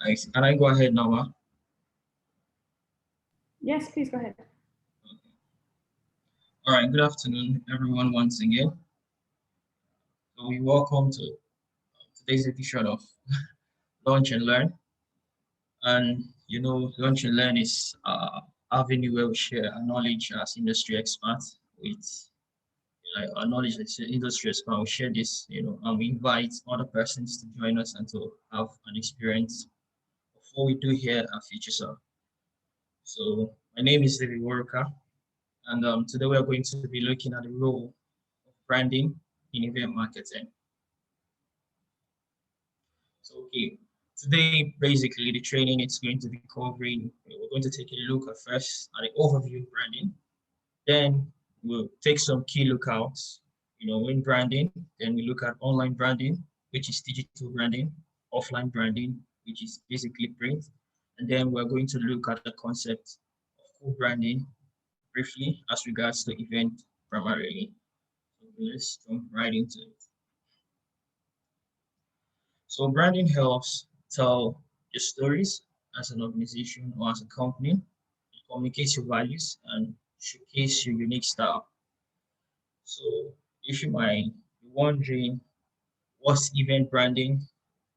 Nice. Can I go ahead now, ma? Yes, please go ahead. All right, good afternoon, everyone, once again. So we welcome to today's edition of Launch and Learn. And Launch and Learn is avenue where we share our knowledge as industry experts with our knowledge as industry experts. We share this, and we invite other persons to join us and to have an experience of what we do here at Futuresoft. So my name is David Worker, and today we are going to be looking at the role of branding in event marketing. So, okay, today basically the training is going to be covering, we're going to take a look at first at the overview of branding, then we'll take some key lookouts, in branding, then we look at online branding, which is digital branding, offline branding, which is basically print, and then we're going to look at the concept of co-branding briefly as regards to event primarily. So let's jump right into it. So branding helps tell your stories as an organization or as a company. It communicates your values and showcase your unique style. So if you might be wondering what's event branding,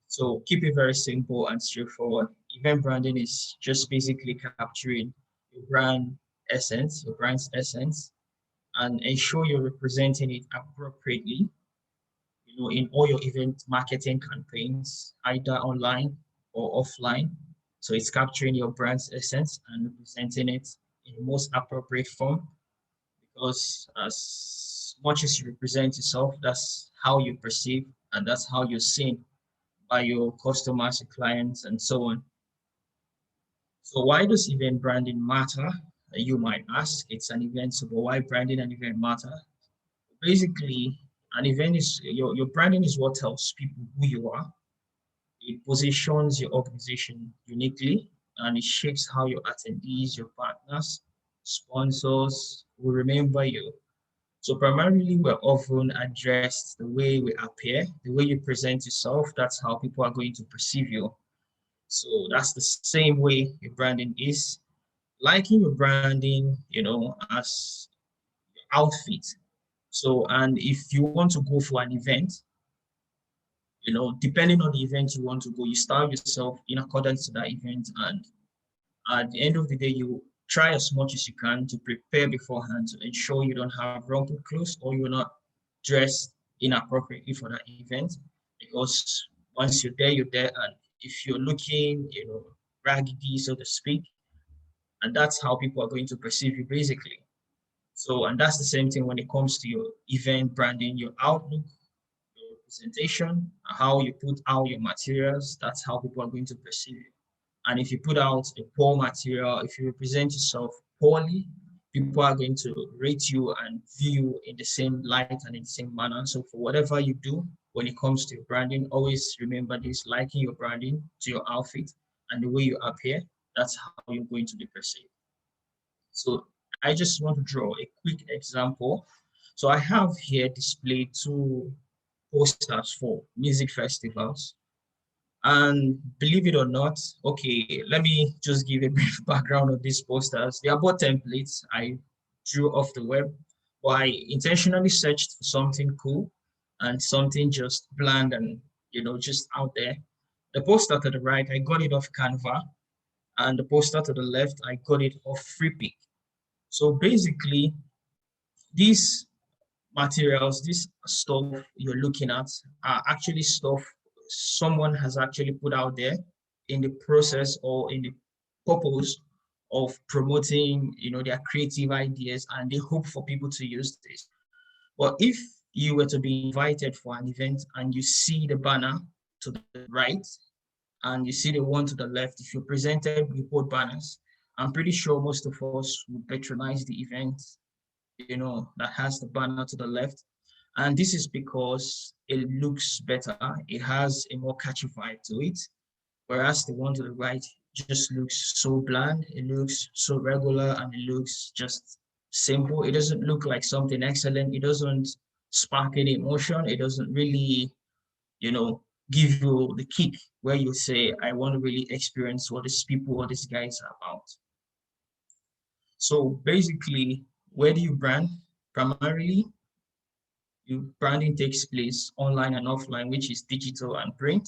so keep it very simple and straightforward. Event branding is just basically capturing your brand's essence, and ensure you're representing it appropriately, in all your event marketing campaigns, either online or offline. So it's capturing your brand's essence and representing it in the most appropriate form, because as much as you represent yourself, that's how you perceive and that's how you're seen by your customers, your clients, and so on. So why does event branding matter? You might ask. It's an event, so why branding and event matter? Basically, an event is your branding is what tells people who you are. It positions your organization uniquely, and it shapes how your attendees, your partners, sponsors will remember you. So primarily, we're often addressed the way we appear, the way you present yourself. That's how people are going to perceive you. So that's the same way your branding is. Liking your branding, as your outfit. So, and if you want to go for an event, depending on the event you want to go, you style yourself in accordance to that event. And at the end of the day, you try as much as you can to prepare beforehand to ensure you don't have rumpled clothes or you're not dressed inappropriately for that event. Because once you're there, you're there. And if you're looking, raggedy, so to speak, and that's how people are going to perceive you basically. So, and that's the same thing when it comes to your event branding, your outlook, your presentation, how you put out your materials, that's how people are going to perceive you. And if you put out a poor material, if you represent yourself poorly, people are going to rate you and view you in the same light and in the same manner. So for whatever you do, when it comes to your branding, always remember this: liking your branding to your outfit and the way you appear, that's how you're going to be perceived. So I just want to draw a quick example. So I have here displayed two posters for music festivals. And believe it or not, okay, let me just give a brief background of these posters. They are both templates I drew off the web, but I intentionally searched for something cool and something just bland and, just out there. The poster to the right, I got it off Canva, and the poster to the left, I got it off Freepik. So basically, these materials, this stuff you're looking at are actually stuff someone has actually put out there in the process or in the purpose of promoting, their creative ideas, and they hope for people to use this. But if you were to be invited for an event and you see the banner to the right and you see the one to the left, if you're presented with both banners, I'm pretty sure most of us would patronize the event, that has the banner to the left. And this is because it looks better. It has a more catchy vibe to it. Whereas the one to the right just looks so bland. It looks so regular and it looks just simple. It doesn't look like something excellent. It doesn't spark any emotion. It doesn't really, you know, give you the kick where you say, I want to really experience what these people or these guys are about. So basically, where do you brand? Primarily, your branding takes place online and offline, which is digital and print.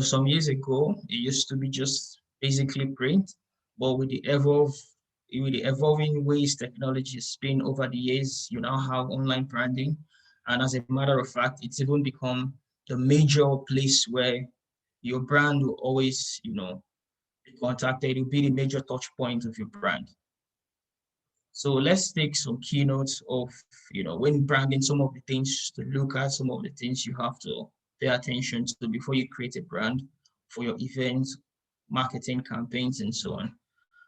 Some years ago, it used to be just basically print, but with the evolving ways technology has been over the years, you now have online branding. And as a matter of fact, it's even become the major place where your brand will always, be contacted. It will be the major touch point of your brand. So let's take some keynotes of, when branding, some of the things to look at, some of the things you have to pay attention to before you create a brand for your events, marketing campaigns, and so on.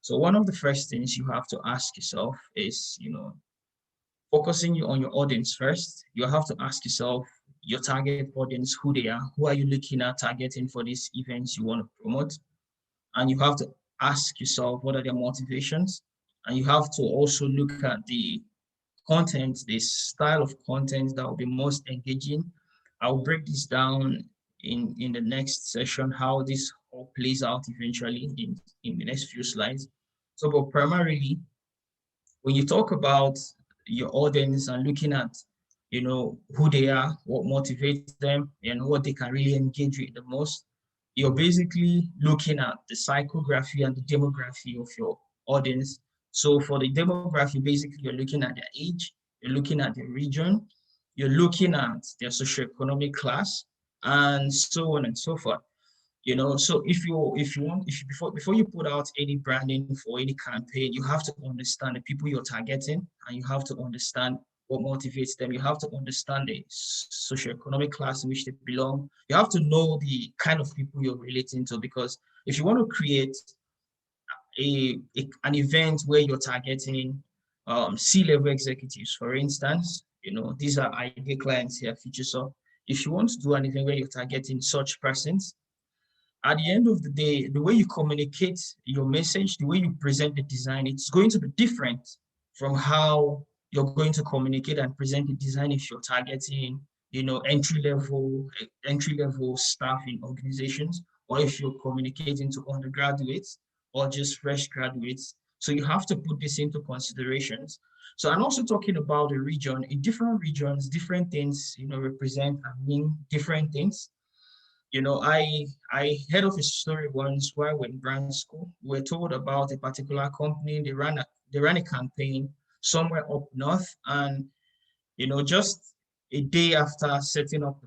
So one of the first things you have to ask yourself is, focusing on your audience first. You have to ask yourself your target audience, who they are, who are you looking at targeting for these events you want to promote, and you have to ask yourself what are their motivations, and you have to also look at the content, the style of content that will be most engaging. I'll break this down in the next session, how this all plays out eventually in the next few slides. So, but primarily, when you talk about your audience and looking at, who they are, what motivates them, and what they can really engage with the most, you're basically looking at the psychography and the demography of your audience. So for the demography, basically you're looking at their age, you're looking at their region, you're looking at their socioeconomic class, and so on and so forth. So if you want if you, before you put out any branding for any campaign, you have to understand the people you're targeting, and you have to understand what motivates them. You have to understand the socioeconomic class in which they belong. You have to know the kind of people you're relating to, because if you want to create an event where you're targeting C-level executives, for instance, these are ideal clients here, Futuresoft. If you want to do an event where you're targeting such persons, at the end of the day, the way you communicate your message, the way you present the design, it's going to be different from how you're going to communicate and present the design if you're targeting, entry level staff in organizations, or if you're communicating to undergraduates or just fresh graduates. So you have to put this into considerations. So I'm also talking about the region. In different regions, different things, represent and mean different things. I heard of a story once where when brand school, we were told about a particular company. They ran a campaign somewhere up north, and just a day after setting up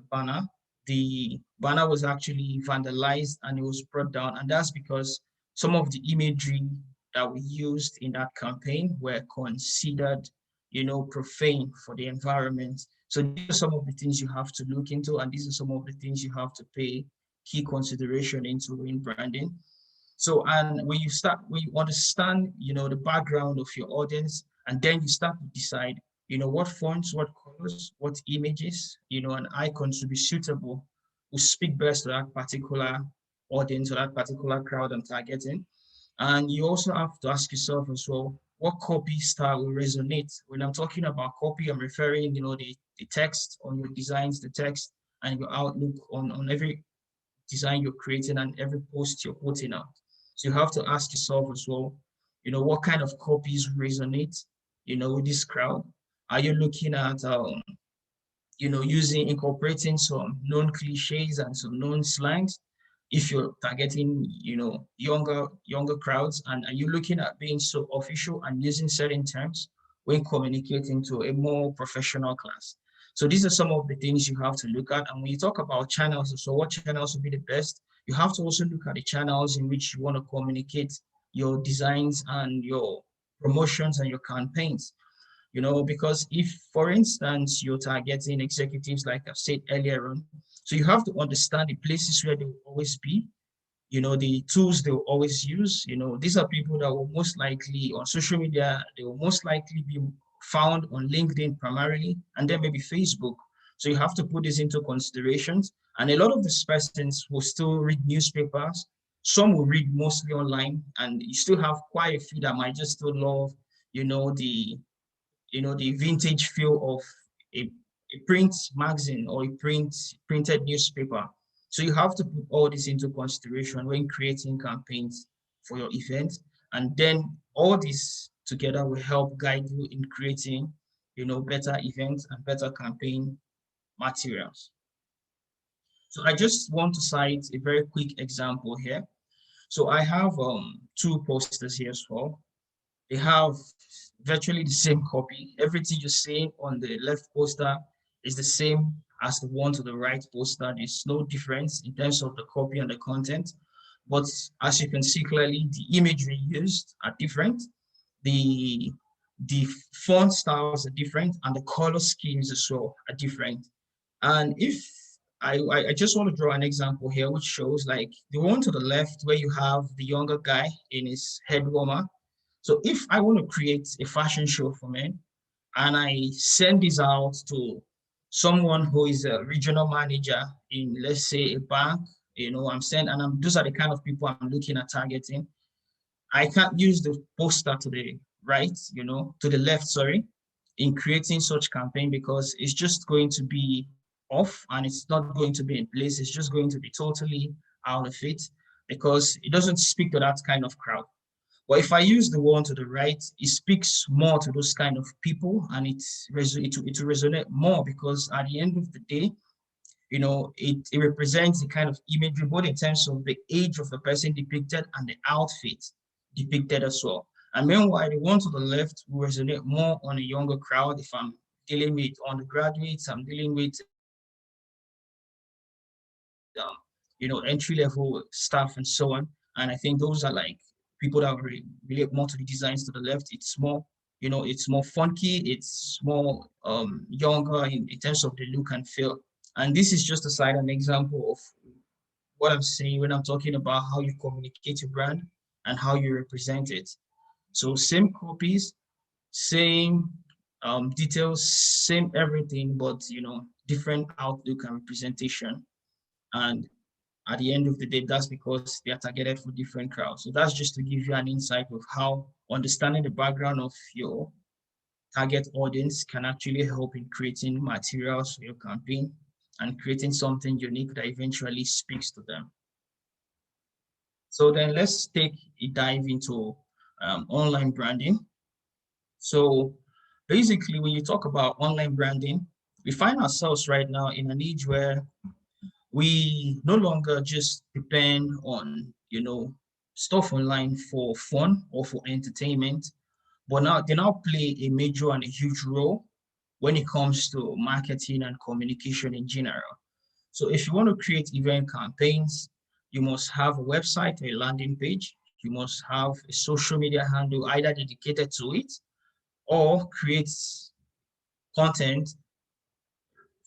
the banner was actually vandalized and it was brought down. And that's because some of the imagery that we used in that campaign were considered, profane for the environment. So these are some of the things you have to look into, and these are some of the things you have to pay key consideration into in branding. So, and when you understand, the background of your audience, and then you start to decide, what fonts, what colors, what images, and icons will be suitable, will speak best to that particular audience or that particular crowd I'm targeting. And you also have to ask yourself as well, what copy style will resonate? When I'm talking about copy, I'm referring, the text on your designs, the text and your outlook on every design you're creating and every post you're putting out. So you have to ask yourself as well, what kind of copies resonate, with this crowd? Are you looking at, incorporating some known cliches and some known slangs? If you're targeting, younger crowds, and are you looking at being so official and using certain terms when communicating to a more professional class? So these are some of the things you have to look at. And when you talk about channels, so what channels will be the best? You have to also look at the channels in which you want to communicate your designs and your promotions and your campaigns. Because if, for instance, you're targeting executives, like I've said earlier on, so you have to understand the places where they will always be, the tools they will always use. These are people that will most likely on social media, they will most likely be found on LinkedIn primarily, and then maybe Facebook. So you have to put this into considerations. And a lot of these persons will still read newspapers. Some will read mostly online, and you still have quite a few that might just still love, the the vintage feel of a print magazine or a printed newspaper. So you have to put all this into consideration when creating campaigns for your event. And then all this together will help guide you in creating, better events and better campaign materials. So I just want to cite a very quick example here. So I have two posters here as well. They have virtually the same copy. Everything you see on the left poster is the same as the one to the right poster. There's no difference in terms of the copy and the content. But as you can see clearly, the imagery used are different. The the font styles are different, and the color schemes as well are different. And if I just want to draw an example here, which shows like the one to the left where you have the younger guy in his head warmer. So if I want to create a fashion show for men and I send this out to someone who is a regional manager in, let's say, a bank, I'm sending, and those are the kind of people I'm looking at targeting. I can't use the poster to the right, to the left, sorry, in creating such campaign because it's just going to be off and it's not going to be in place. It's just going to be totally out of it because it doesn't speak to that kind of crowd. But if I use the one to the right, it speaks more to those kind of people and it will resonate more because at the end of the day, it represents the kind of imagery, both in terms of the age of the person depicted and the outfit depicted as well. And meanwhile, the one to the left will resonate more on a younger crowd. If I'm dealing with undergraduates, I'm dealing with, entry-level staff and so on. And I think those are like people that relate more to the designs to the left. It's more, it's more funky, it's more younger in terms of the look and feel. And this is just a side an example of what I'm saying when I'm talking about how you communicate your brand and how you represent it. So same copies, same details, same everything, but different outlook and representation. And at the end of the day, that's because they are targeted for different crowds. So that's just to give you an insight of how understanding the background of your target audience can actually help in creating materials for your campaign and creating something unique that eventually speaks to them. So then let's take a dive into online branding. So basically, when you talk about online branding, we find ourselves right now in an age where we no longer just depend on, stuff online for fun or for entertainment, but now they now play a major and a huge role when it comes to marketing and communication in general. So if you want to create event campaigns, you must have a website or a landing page. You must have a social media handle either dedicated to it or create content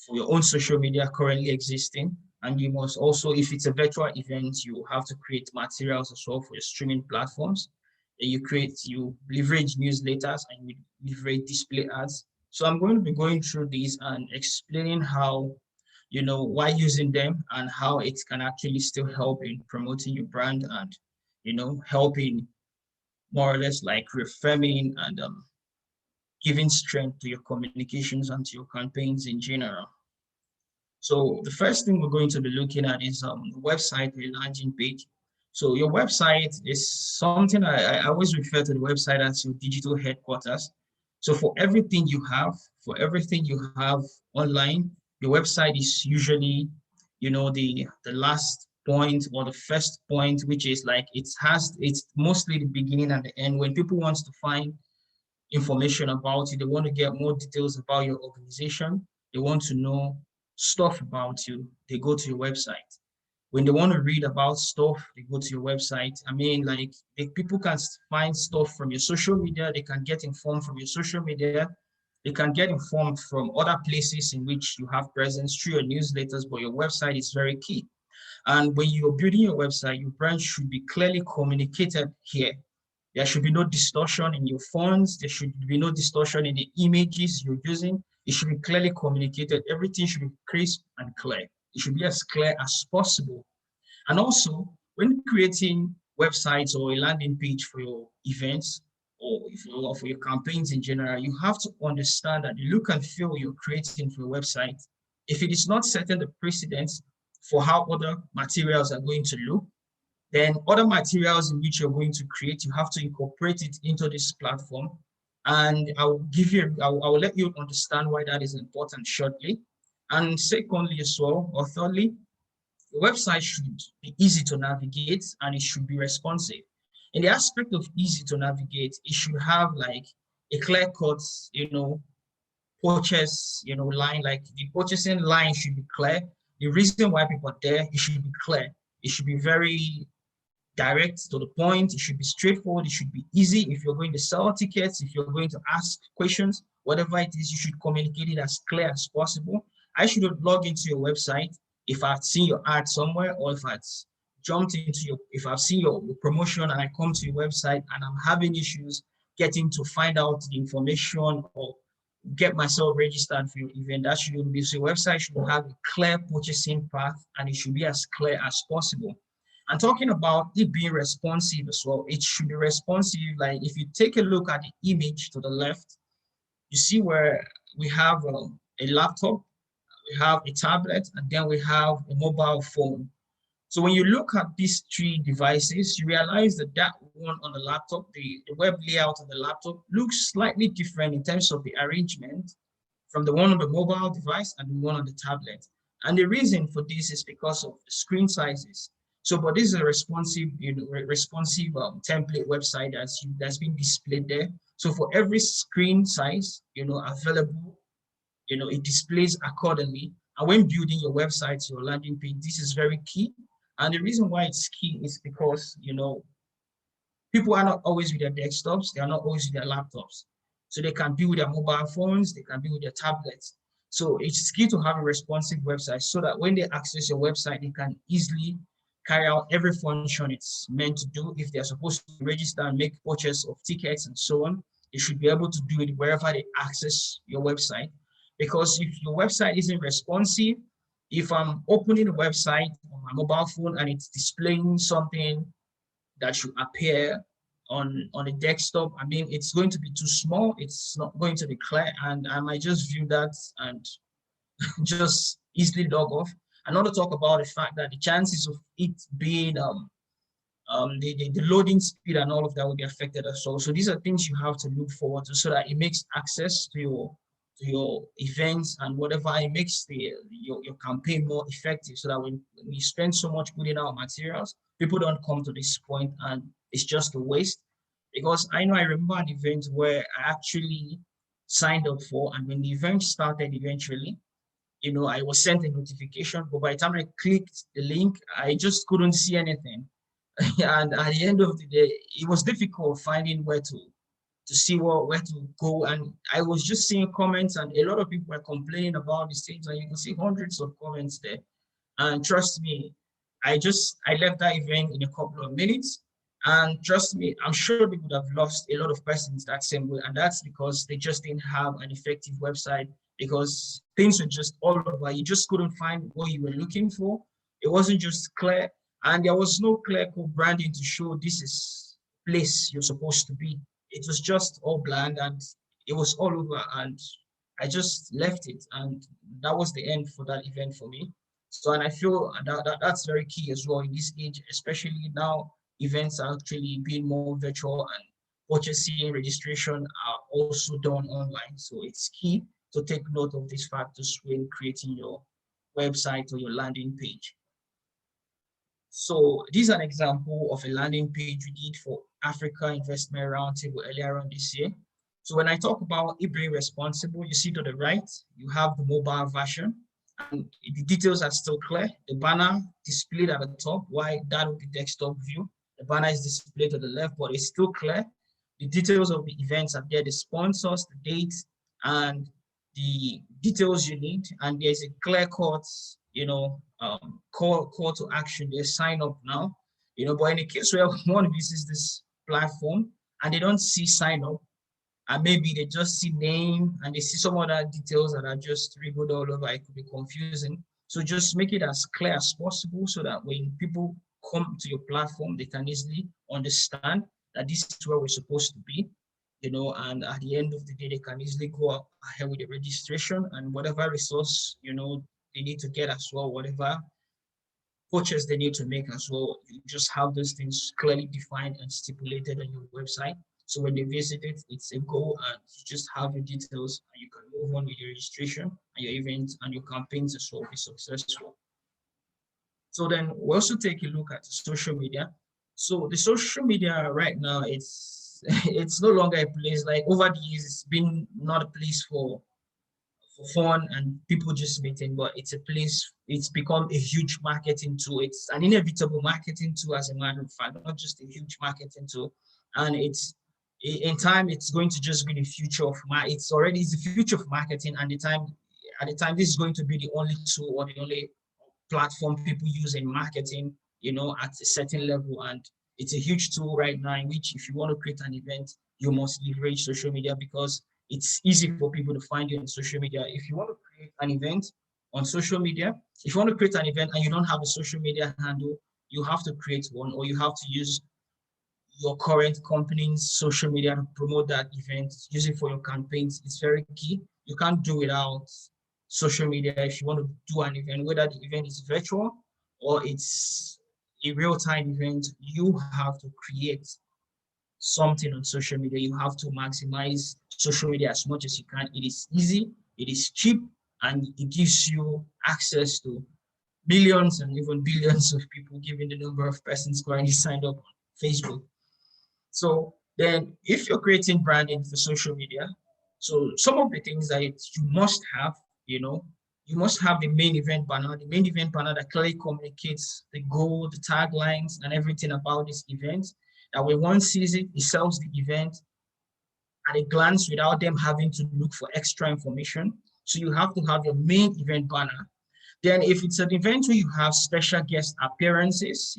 for your own social media currently existing. And you must also, if it's a virtual event, you have to create materials as well for your streaming platforms. And you leverage newsletters and you leverage display ads. So I'm going to be going through these and explaining how, why using them and how it can actually still help in promoting your brand and, helping more or less like reaffirming and giving strength to your communications and to your campaigns in general. So the first thing we're going to be looking at is the website, the landing page. So your website is something I always refer to the website as your digital headquarters. So for everything you have online, your website is usually, the last point or the first point, which is like it's mostly the beginning and the end. When people want to find information about you, they want to get more details about your organization, they want to know stuff about you, they go to your website. When they want to read about stuff, they go to your website. I mean, like people can find stuff from your social media, they can get informed from your social media, they can get informed from other places in which you have presence through your newsletters, but your website is very key. And when you're building your website, your brand should be clearly communicated here. There should be no distortion in your fonts. There should be no distortion in the images you're using. It should be clearly communicated. Everything should be crisp and clear. It should be as clear as possible. And also, when creating websites or a landing page for your events or for your campaigns in general, you have to understand that the look and feel you're creating for your website, if it is not setting the precedence for how other materials are going to look. Then other materials in which you're going to create, you have to incorporate it into this platform. And I will let you understand why that is important shortly. And secondly as well, or thirdly, the website should be easy to navigate and it should be responsive. In the aspect of easy to navigate, it should have like a clear cut, purchase, line, like the purchasing line should be clear. The reason why people are there, it should be clear. It should be very direct to the point. It should be straightforward. It should be easy. If you're going to sell tickets, if you're going to ask questions, whatever it is, you should communicate it as clear as possible. I should log into your website if I've seen your ad somewhere, or if if I've seen your promotion and I come to your website and I'm having issues getting to find out the information or get myself registered for your event, that should be, so your website should have a clear purchasing path and it should be as clear as possible. And talking about it being responsive as well, it should be responsive. Like if you take a look at the image to the left, you see where we have a laptop, we have a tablet, and then we have a mobile phone. So when you look at these three devices, you realize that that one on the laptop, the web layout of the laptop looks slightly different in terms of the arrangement from the one on the mobile device and the one on the tablet. And the reason for this is because of the screen sizes. So, but this is a responsive, responsive template website that's been displayed there. So for every screen size, available, it displays accordingly. And when building your website, your landing page, this is very key. And the reason why it's key is because, people are not always with their desktops. They are not always with their laptops. So they can be with their mobile phones. They can be with their tablets. So it's key to have a responsive website so that when they access your website, they can easily carry out every function it's meant to do. If they're supposed to register and make purchase of tickets and so on, they should be able to do it wherever they access your website. Because if your website isn't responsive, if I'm opening a website on my mobile phone and it's displaying something that should appear on a desktop, I mean, it's going to be too small. It's not going to be clear, and I might just view that and just easily log off. And not to talk about the fact that the chances of it being the loading speed and all of that will be affected as well. So these are things you have to look forward to so that it makes access to your events and whatever, it makes your campaign more effective, so that when you spend so much putting out materials, people don't come to this point and it's just a waste. Because I know I remember an event where I actually signed up for, and when the event started eventually, I was sent a notification, but by the time I clicked the link, I just couldn't see anything. And at the end of the day, it was difficult finding where to see where to go. And I was just seeing comments, and a lot of people were complaining about these things, and you can see hundreds of comments there. And trust me, I left that event in a couple of minutes. And trust me, I'm sure they would have lost a lot of persons that same way. And that's because they just didn't have an effective website, because things were just all over. You just couldn't find what you were looking for. It wasn't just clear. And there was no clear cut branding to show this is place you're supposed to be. It was just all bland and it was all over. And I just left it. And that was the end for that event for me. So, and I feel that's very key as well in this age, especially now events are actually being more virtual and purchasing registration are also done online. So it's key to take note of these factors when creating your website or your landing page. So this is an example of a landing page we did for Africa Investment Roundtable earlier on this year. So when I talk about it being responsible, you see to the right, you have the mobile version, and the details are still clear. The banner displayed at the top, while that would be desktop view. The banner is displayed to the left, but it's still clear. The details of the events are there, the sponsors, the dates, and the details you need. And there's a clear cut, call to action. They sign up now, but in a case where one visits this platform and they don't see sign up, and maybe they just see name and they see some other details that are just scribbled all over, it could be confusing. So just make it as clear as possible so that when people come to your platform, they can easily understand that this is where we're supposed to be, and at the end of the day, they can easily go ahead with the registration and whatever resource, they need to get as well, whatever purchase they need to make as well. You just have those things clearly defined and stipulated on your website. So when they visit it, it's a go, and you just have your details and you can move on with your registration and your events and your campaigns as well be successful. So then we also take a look at social media. So the social media right now, it's it's no longer a place like over the years, it's been not a place for fun and people just meeting, but it's a place, it's become a huge marketing tool. It's an inevitable marketing tool, as a matter of fact, not just a huge marketing tool. And it's in time, it's going to just be the future of it's already is the future of marketing. And at the time, this is going to be the only tool or the only platform people use in marketing, at a certain level. And it's a huge tool right now in which if you want to create an event, you must leverage social media because it's easy for people to find you on social media. If you want to create an event on social media, if you want to create an event and you don't have a social media handle, you have to create one, or you have to use your current company's social media to promote that event, use it for your campaigns. It's very key. You can't do without social media if you want to do an event, whether the event is virtual or it's a real-time event. You have to create something on social media. You have to maximize social media as much as you can. It is easy, it is cheap, and it gives you access to millions and even billions of people, given the number of persons currently signed up on Facebook. So then if you're creating branding for social media, so some of the things that you must have, you must have the main event banner that clearly communicates the goal, the taglines, and everything about this event. That when one sees it, it sells the event at a glance without them having to look for extra information. So you have to have your main event banner. Then if it's an event where you have special guest appearances,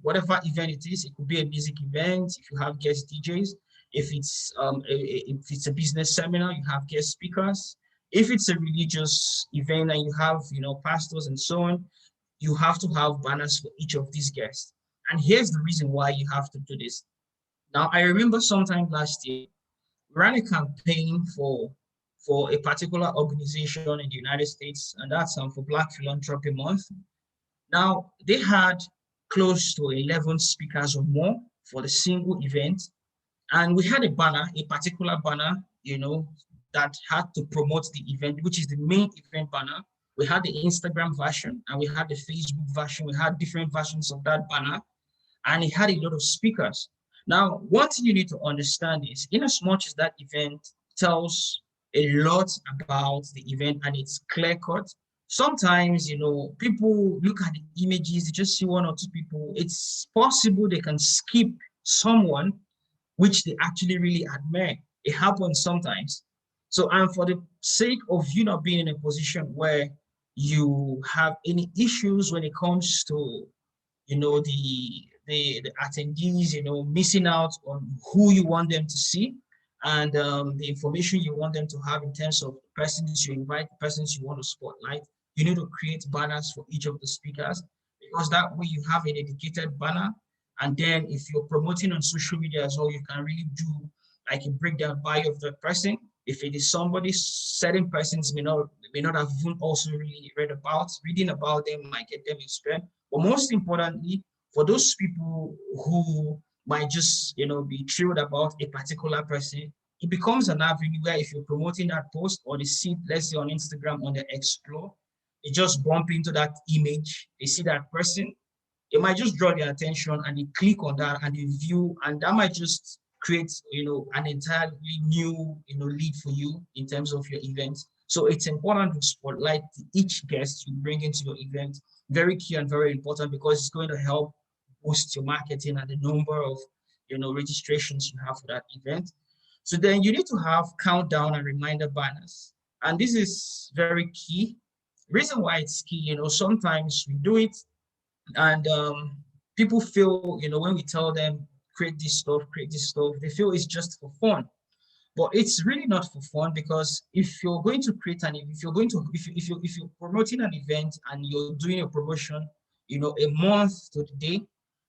whatever event it is, it could be a music event, if you have guest DJs, if it's a business seminar, you have guest speakers. If it's a religious event and you have, pastors and so on, you have to have banners for each of these guests. And here's the reason why you have to do this. Now, I remember sometime last year, we ran a campaign for a particular organization in the United States, and that's for Black Philanthropy Month. Now, they had close to 11 speakers or more for the single event. And we had a banner, a particular banner, that had to promote the event, which is the main event banner. We had the Instagram version and we had the Facebook version. We had different versions of that banner, and it had a lot of speakers. Now, one thing you need to understand is, in as much as that event tells a lot about the event and it's clear cut, sometimes, people look at the images, they just see one or two people. It's possible they can skip someone which they actually really admire. It happens sometimes. So, and for the sake of you not being in a position where you have any issues when it comes to the attendees, missing out on who you want them to see, and the information you want them to have in terms of the persons you invite, the persons you want to spotlight. You need to create banners for each of the speakers, because that way you have a dedicated banner. And then if you're promoting on social media as well, you can really do like a breakdown bio of the person. If it is somebody, certain persons may not have even also really reading about them might get them inspired. But most importantly, for those people who might just be thrilled about a particular person, it becomes an avenue where if you're promoting that post or they see, let's say on Instagram on the explore, they just bump into that image, they see that person, it might just draw their attention and they click on that and they view, and that might just create an entirely new lead for you in terms of your event. So it's important to spotlight each guest you bring into your event. Very key and very important, because it's going to help boost your marketing and the number of registrations you have for that event. So then you need to have countdown and reminder banners, and this is very key. Reason why it's key, sometimes we do it and people feel, when we tell them create this stuff, they feel it's just for fun. But it's really not for fun, because if you're going to create if you're going to, if you're promoting an event and you're doing a promotion, a month to the day,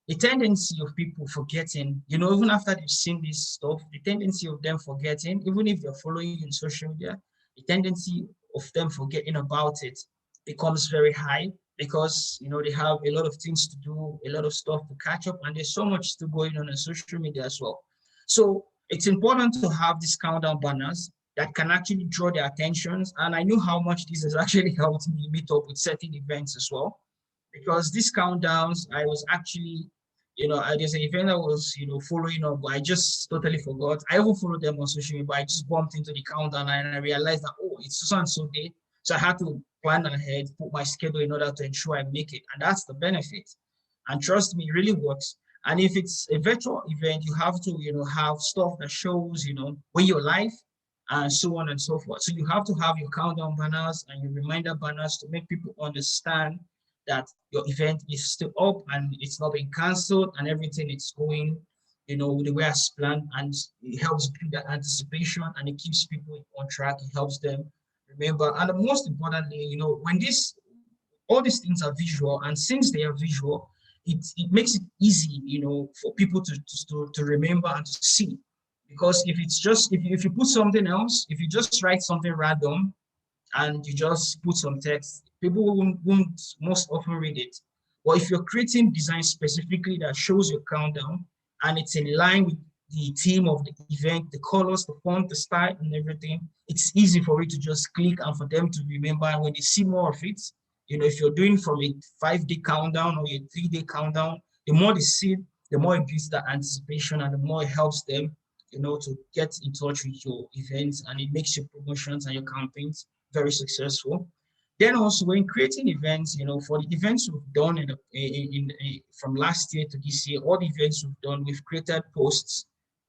the tendency of people forgetting, even after they've seen this stuff, the tendency of them forgetting, even if they're following you in social media, the tendency of them forgetting about it becomes very high. because they have a lot of things to do, a lot of stuff to catch up, and there's so much still going on social media as well. So it's important to have these countdown banners that can actually draw their attentions. And I know how much this has actually helped me meet up with certain events as well, because these countdowns, I was actually, there's an event I was, following up, but I just totally forgot. I even followed them on social media, but I just bumped into the countdown and I realized that, oh, it's so and so day. So I had to plan ahead, put my schedule in order to ensure I make it. And that's the benefit. And trust me, it really works. And if it's a virtual event, you have to, have stuff that shows, when you're live and so on and so forth. So you have to have your countdown banners and your reminder banners to make people understand that your event is still up and it's not being cancelled and everything is going, the way as planned. And it helps build that anticipation and it keeps people on track. It helps them remember. And most importantly, when all these things are visual, and since they are visual, it makes it easy, for people to remember and to see. Because if it's just if you put something else, if you just write something random and you just put some text, people won't most often read it. But if you're creating design specifically that shows your countdown and it's in line with the theme of the event, the colors, the font, the style, and everything, it's easy for it to just click and for them to remember. And when they see more of it, if you're doing from a 5-day countdown or a 3-day countdown, the more they see, the more it builds that anticipation and the more it helps them, to get in touch with your events, and it makes your promotions and your campaigns very successful. Then also when creating events, for the events we've done from last year to this year, all the events we've done, we've created posts,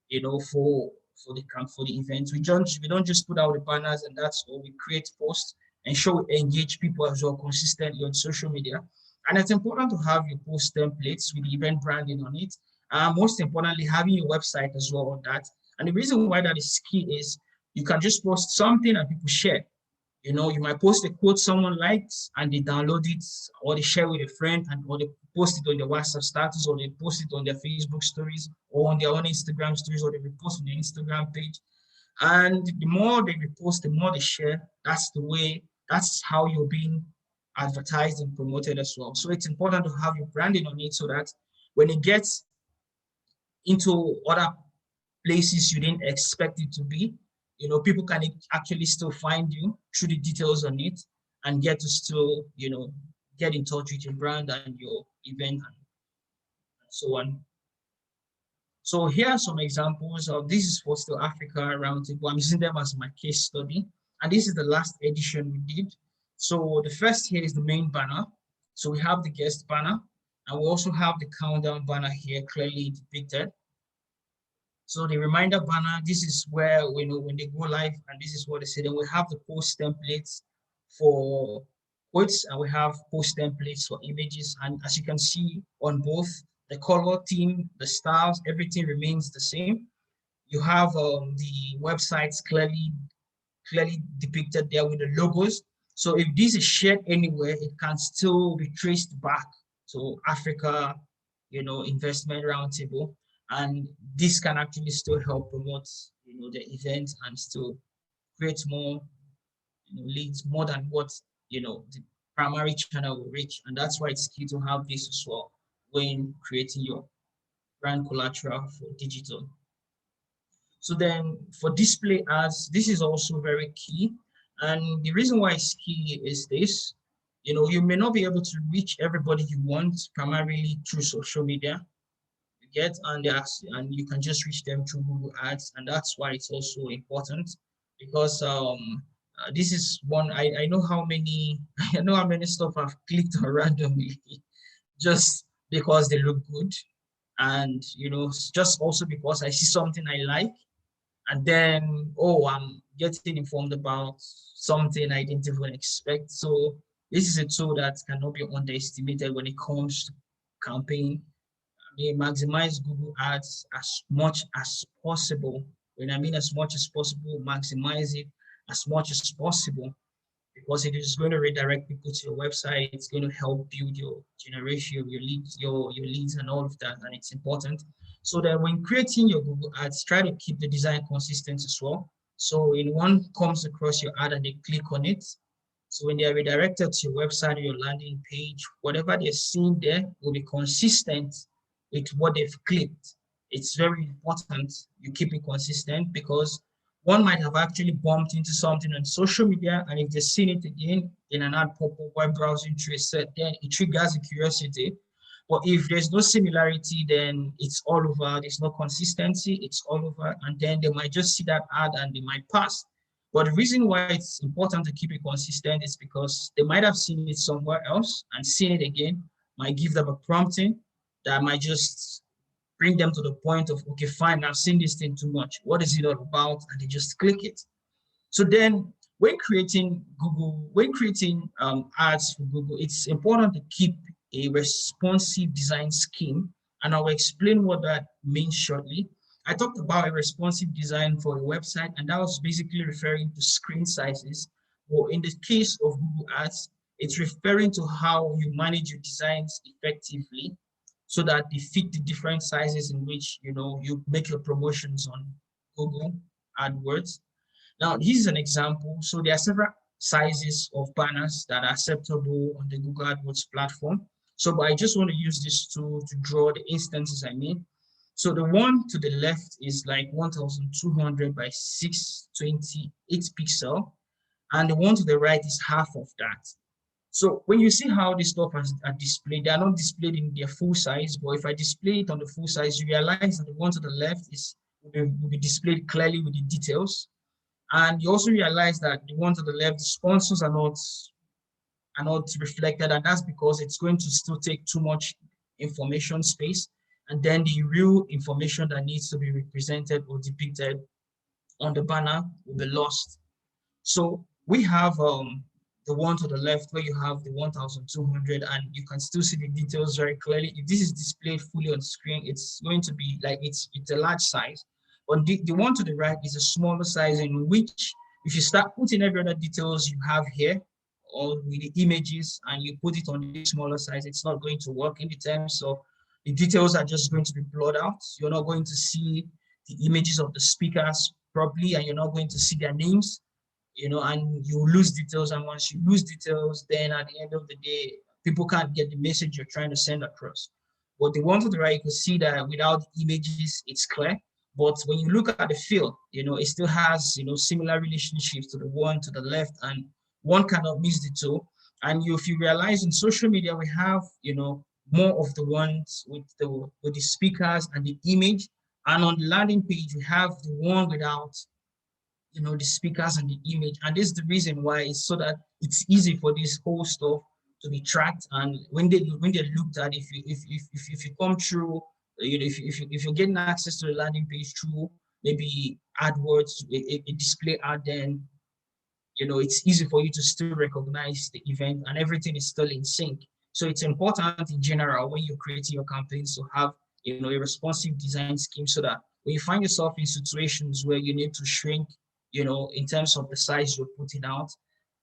for the events. We don't just put out the banners and that's all. We create posts and show engage people as well consistently on social media. And it's important to have your post templates with the event branding on it. Most importantly, having your website as well on that. And the reason why that is key is you can just post something and people share. You might post a quote someone likes and they download it or they share with a friend or they post it on their WhatsApp status or they post it on their Facebook stories or on their own Instagram stories or they repost on their Instagram page. And the more they repost, the more they share. That's how you're being advertised and promoted as well. So it's important to have your branding on it so that when it gets into other places you didn't expect it to be, people can actually still find you through the details on it and get to still, get in touch with your brand and your event and so on. So here are some examples of this is for Still Africa Roundtable. I'm using them as my case study. And this is the last edition we did. So the first here is the main banner. So we have the guest banner and we also have the countdown banner here clearly depicted. So the reminder banner, this is where we know when they go live, and this is what they say. Then we have the post templates for quotes, and we have post templates for images. And as you can see on both, the color theme, the styles, everything remains the same. You have the websites clearly depicted there with the logos. So if this is shared anywhere, it can still be traced back to Africa, investment roundtable. And this can actually still help promote, the event and still create more, leads more than what, the primary channel will reach. And that's why it's key to have this as well when creating your brand collateral for digital. So then for display ads, this is also very key. And the reason why it's key is this, you may not be able to reach everybody you want primarily through social media. You get and you can just reach them through Google Ads. And that's why it's also important because this is one, I know how many, I know how many stuff I've clicked on randomly just because they look good. And, just also because I see something I like and then I'm getting informed about something I didn't even expect. So this is a tool that cannot be underestimated when it comes to campaign. I mean, maximize Google Ads as much as possible. When I mean as much as possible, maximize it as much as possible because it is going to redirect people to your website. It's going to help build your generation, your leads and all of that. And it's important. So that when creating your Google Ads, try to keep the design consistent as well. So when one comes across your ad and they click on it, So when they are redirected to your website or your landing page, whatever they're seeing there will be consistent with what they've clicked. It's very important you keep it consistent because one might have actually bumped into something on social media, and if they've seen it again in an ad pop up while browsing through a set, then it triggers the curiosity. But if there's no similarity, then it's all over. There's no consistency, it's all over. And then they might just see that ad and they might pass. But the reason why it's important to keep it consistent is because they might have seen it somewhere else and seen it again, might give them a prompting that might just bring them to the point of, okay, fine, I've seen this thing too much. What is it all about? And they just click it. So then when creating ads for Google, it's important to keep a responsive design scheme. And I'll explain what that means shortly. I talked about a responsive design for a website, and that was basically referring to screen sizes. Or in the case of Google Ads, it's referring to how you manage your designs effectively so that they fit the different sizes in which you make your promotions on Google AdWords. Now, this is an example. So there are several sizes of banners that are acceptable on the Google AdWords platform. So, but I just want to use this tool to draw the instances I mean. So the one to the left is like 1200 by 628 pixel, and the one to the right is half of that. So when you see how this stuff are displayed, they are not displayed in their full size, but if I display it on the full size, you realize that the one to the left will be displayed clearly with the details. And you also realize that the one to the left, the sponsors are not reflected, and that's because it's going to still take too much information space. And then the real information that needs to be represented or depicted on the banner will be lost. So we have the one to the left where you have the 1200 and you can still see the details very clearly. If this is displayed fully on screen, it's going to be like it's a large size. But the one to the right is a smaller size in which if you start putting every other details you have here or with the images and you put it on the smaller size, it's not going to work in the terms of the details are just going to be blurred out. You're not going to see the images of the speakers properly and you're not going to see their names, and you lose details. And once you lose details, then at the end of the day, people can't get the message you're trying to send across. But the one to the right, you can see that without images, it's clear. But when you look at the feel, it still has, similar relationships to the one to the left, and one cannot miss the two. And if you realize in social media, we have, more of the ones with the speakers and the image. And on the landing page, we have the one without the speakers and the image. And this is the reason why it's so that it's easy for this whole stuff to be tracked. And when they looked at, if you come through, if you're getting access to the landing page through maybe AdWords, a display ad, then it's easy for you to still recognize the event and everything is still in sync. So it's important in general when you're creating your campaigns to have a responsive design scheme so that when you find yourself in situations where you need to shrink, in terms of the size you're putting out,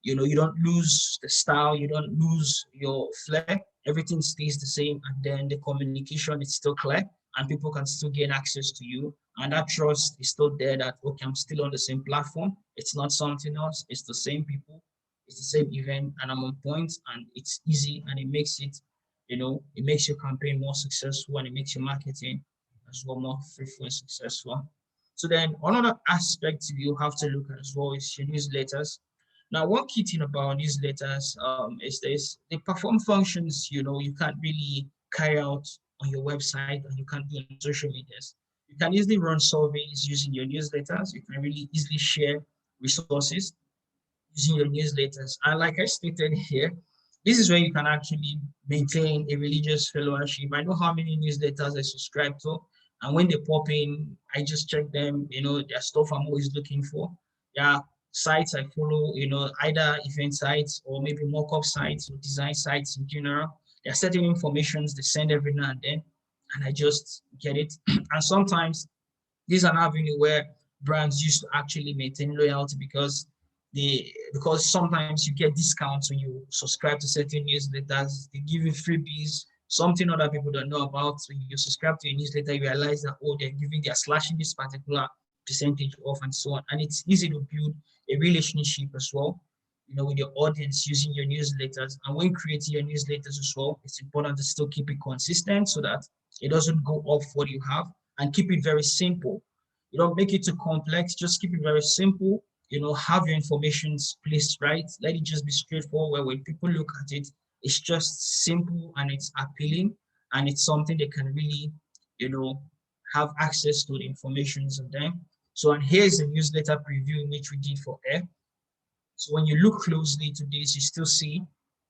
you don't lose the style, you don't lose your flair, everything stays the same, and then the communication is still clear and people can still gain access to you. And that trust is still there that, okay, I'm still on the same platform. It's not something else. It's the same people. It's the same event and I'm on point and it's easy and it makes it makes your campaign more successful and it makes your marketing as well more fruitful and successful. So then another aspect you have to look at as well is your newsletters. Now, one key thing about newsletters is this: they perform functions you can't really carry out on your website and you can't do on social medias. You can easily run surveys using your newsletters. You can really easily share resources using your newsletters. And like I stated here, this is where you can actually maintain a religious followership. I know how many newsletters I subscribe to, and when they pop in, I just check them. Their stuff I'm always looking for. Yeah, sites I follow, either event sites or maybe mock-up sites or design sites in general. There are certain informations they send every now and then, and I just get it. And sometimes this is an avenue where brands used to actually maintain loyalty because sometimes you get discounts when you subscribe to certain newsletters. They give you freebies, something other people don't know about. When you subscribe to a newsletter, you realize that they're slashing this particular percentage off and so on. And it's easy to build a relationship as well. with your audience using your newsletters. And when creating your newsletters as well, it's important to still keep it consistent so that it doesn't go off what you have, and keep it very simple. You don't make it too complex, just keep it very simple. Have your information placed right. Let it just be straightforward where when people look at it, it's just simple and it's appealing, and it's something they can really, you know, have access to the informations of them. So, and here's the newsletter preview which we did for air. So when you look closely to this, you still see,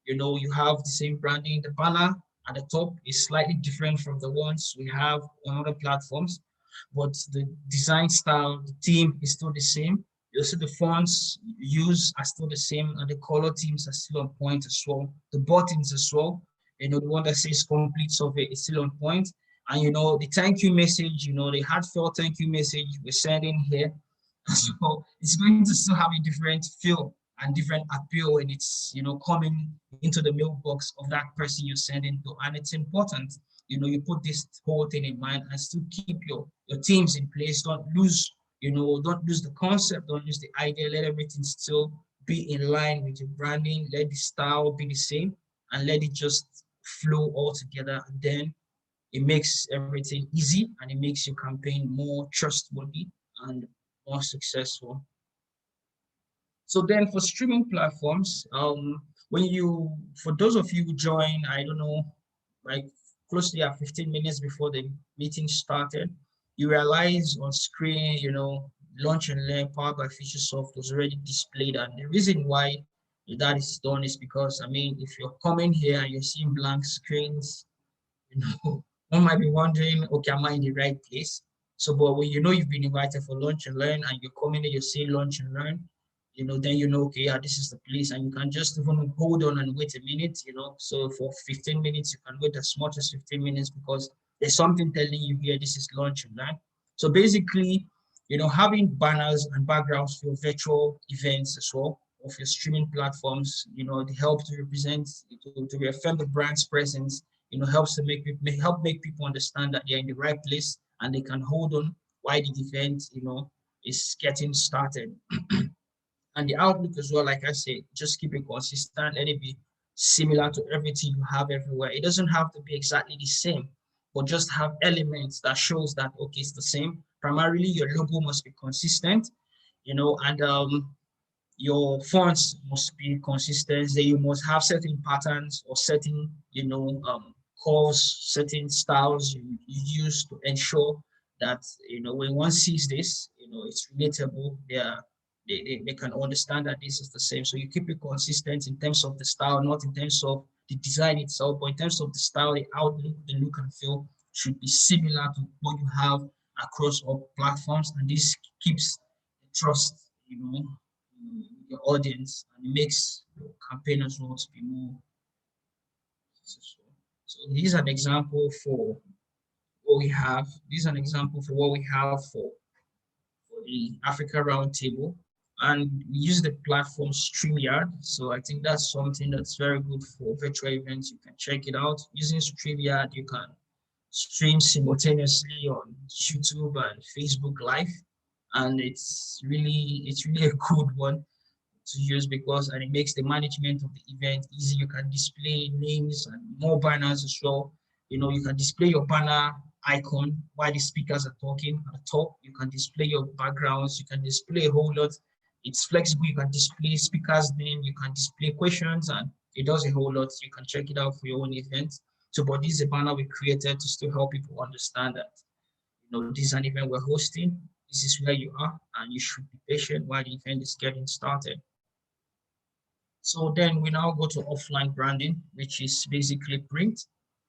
you have the same branding. The banner at the top is slightly different from the ones we have on other platforms, but the design style, the theme is still the same. You see the fonts used are still the same, and the color themes are still on point as well. The buttons as well, the one that says complete survey is still on point. And the thank you message, the heartfelt thank you message we're sending here. So it's going to still have a different feel and different appeal when it's coming into the mailbox of that person you're sending to. And it's important, you put this whole thing in mind and still keep your teams in place. Don't lose the concept, don't lose the idea. Let everything still be in line with your branding. Let the style be the same, and let it just flow all together. And then it makes everything easy, and it makes your campaign more trustworthy and more successful. So then for streaming platforms, for those of you who join, I don't know, like closely at 15 minutes before the meeting started, you realize on screen, Launch and Learn powered by Futuresoft was already displayed. And the reason why that is done is because, I mean, if you're coming here and you're seeing blank screens, one might be wondering, okay, am I in the right place? So, but when you've been invited for lunch and learn, and you're coming in, you say lunch and learn, then okay, yeah, this is the place, and you can just even hold on and wait a minute, So for 15 minutes, you can wait as much as 15 minutes because there's something telling you here, this is lunch and learn. So basically, having banners and backgrounds for virtual events as well of your streaming platforms, they help to represent, to reaffirm the brand's presence, helps to help make people understand that they're in the right place and they can hold on while the event, is getting started. And the outlook as well, like I said, just keep it consistent. Let it be similar to everything you have everywhere. It doesn't have to be exactly the same, but just have elements that shows that okay, it's the same. Primarily, your logo must be consistent, and your fonts must be consistent. Then you must have certain patterns or certain, curves, certain styles you use to ensure that when one sees this, it's relatable. They can understand that this is the same. So you keep it consistent in terms of the style, not in terms of the design itself, but in terms of the style, the outlook, the look and feel should be similar to what you have across all platforms. And this keeps trust, your audience, and it makes your campaign as well to be more successful. So these are an example for what we have. These are an example for what we have for the Africa Roundtable. And we use the platform StreamYard. So I think that's something that's very good for virtual events. You can check it out. Using StreamYard, you can stream simultaneously on YouTube and Facebook Live. And it's really a good one to use because and it makes the management of the event easy. You can display names and more banners as well. You can display your banner icon while the speakers are talking at the top. You can display your backgrounds. You can display a whole lot. It's flexible. You can display speakers' name. You can display questions, and it does a whole lot. You can check it out for your own event. So, but this is a banner we created to still help people understand that this is an event we're hosting. This is where you are, and you should be patient while the event is getting started. So then we now go to offline branding, which is basically print.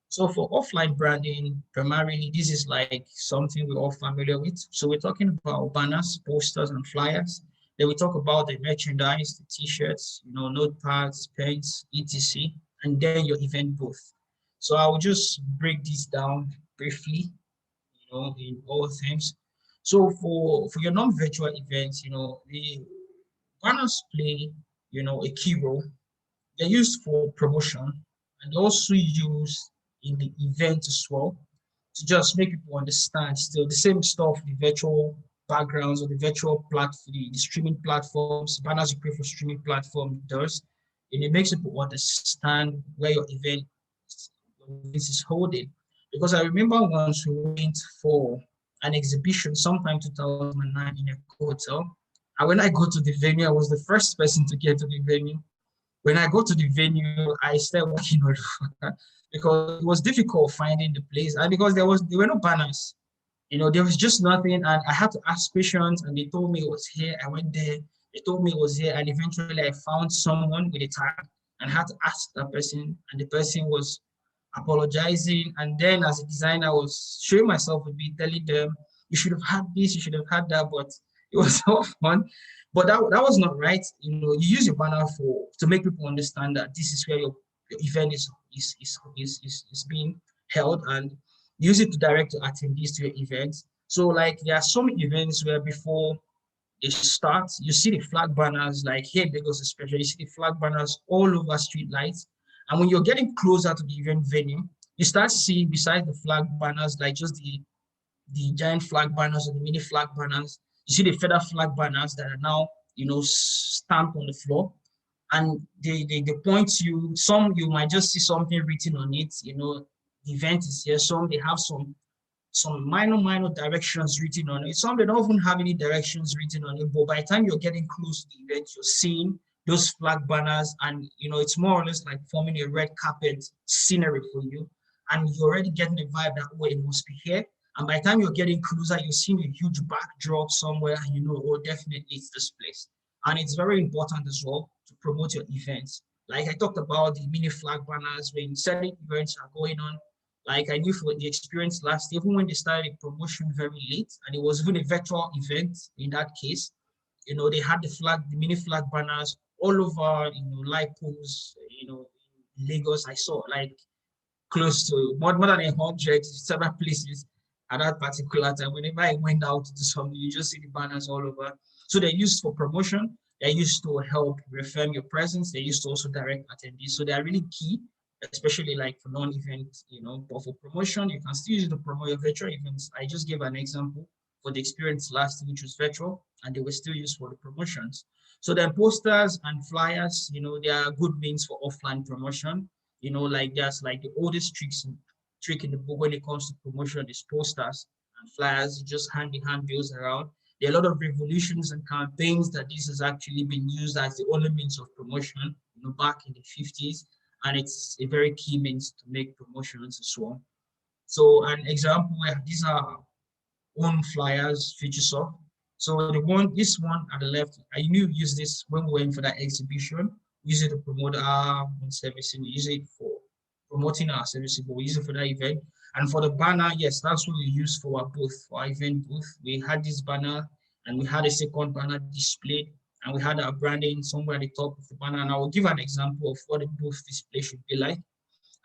So for offline branding, primarily, this is like something we're all familiar with. So we're talking about banners, posters, and flyers. Then we talk about the merchandise, the t-shirts, notepads, pens, etc., and then your event booth. So I will just break this down briefly, in all things. So for your non-virtual events, the banners play, a key role. They're used for promotion and also used in the event as well to just make people understand still the same stuff the virtual backgrounds or the virtual platform, the streaming platforms, banners you create for streaming platform does, and it makes people understand where your event is holding. Because I remember once we went for an exhibition sometime 2009 in a hotel. And when I go to the venue, I was the first person to get to the venue. When I go to the venue, I started walking all because it was difficult finding the place, and because there were no banners. There was just nothing, and I had to ask questions, and they told me it was here. I went there, they told me it was here, and eventually I found someone with a tag and had to ask that person, and the person was apologizing. And then as a designer, I was showing myself with me, telling them, you should have had this, you should have had that, but it was so fun. But that was not right. You use your banner to make people understand that this is where your event is being held, and use it to direct your attendees to your events. So like there are some events where before it starts, you see the flag banners, like here in Lagos especially, you see the flag banners all over street lights. And when you're getting closer to the event venue, you start seeing beside the flag banners, like just the giant flag banners or the mini flag banners, you see the feather flag banners that are now, stamped on the floor. And they point you, some you might just see something written on it, the event is here. Some they have some minor directions written on it. Some they don't even have any directions written on it, but by the time you're getting close to the event, you're seeing those flag banners, and it's more or less like forming a red carpet scenery for you, and you're already getting a vibe that it must be here. And by the time you're getting closer, you're seeing a huge backdrop somewhere, and oh, definitely it's this place. And it's very important as well to promote your events. Like I talked about the mini flag banners when certain events are going on, like I knew for the experience last year, even when they started promotion very late, and it was even a virtual event in that case, they had the mini flag banners all over, light poles, in Lagos. I saw like close to more than 100 several places at that particular time. Whenever I went out to do something, you just see the banners all over. So they're used for promotion. They're used to help reaffirm your presence. They're used to also direct attendees. So they're really key, especially like for non-event, but for promotion, you can still use it to promote your virtual events. I just gave an example for the experience last, which was virtual, and they were still used for the promotions. So then posters and flyers, they are good means for offline promotion. Like that's like the oldest trick in the book when it comes to promotion is posters and flyers. You just hand in hand bills around. There are a lot of revolutions and campaigns that this has actually been used as the only means of promotion, back in the 50s. And it's a very key means to make promotions as well. So an example, these are own flyers, Futuresoft. So this one at the left, I knew use this when we went for that exhibition. We use it to promote our servicing. We use it for promoting our services, but we use it for that event. And for the banner, yes, that's what we use for our booth, for our event booth. We had this banner, and we had a second banner displayed, and we had our branding somewhere at the top of the banner. And I will give an example of what the booth display should be like.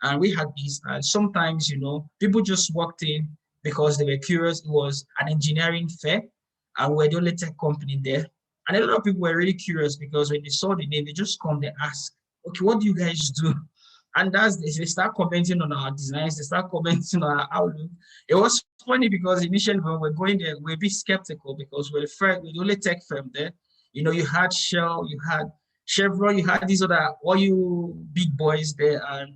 And we had these, and sometimes, people just walked in because they were curious. It was an engineering fair, and we're the only tech company there. And a lot of people were really curious because when they saw the name, they just come, they ask, okay, what do you guys do? And they start commenting on our designs, they start commenting on our outlook. It was funny because initially when we're going there, we're a bit skeptical because we're the only tech firm there. You had Shell, you had Chevron, you had these other all you big boys there, and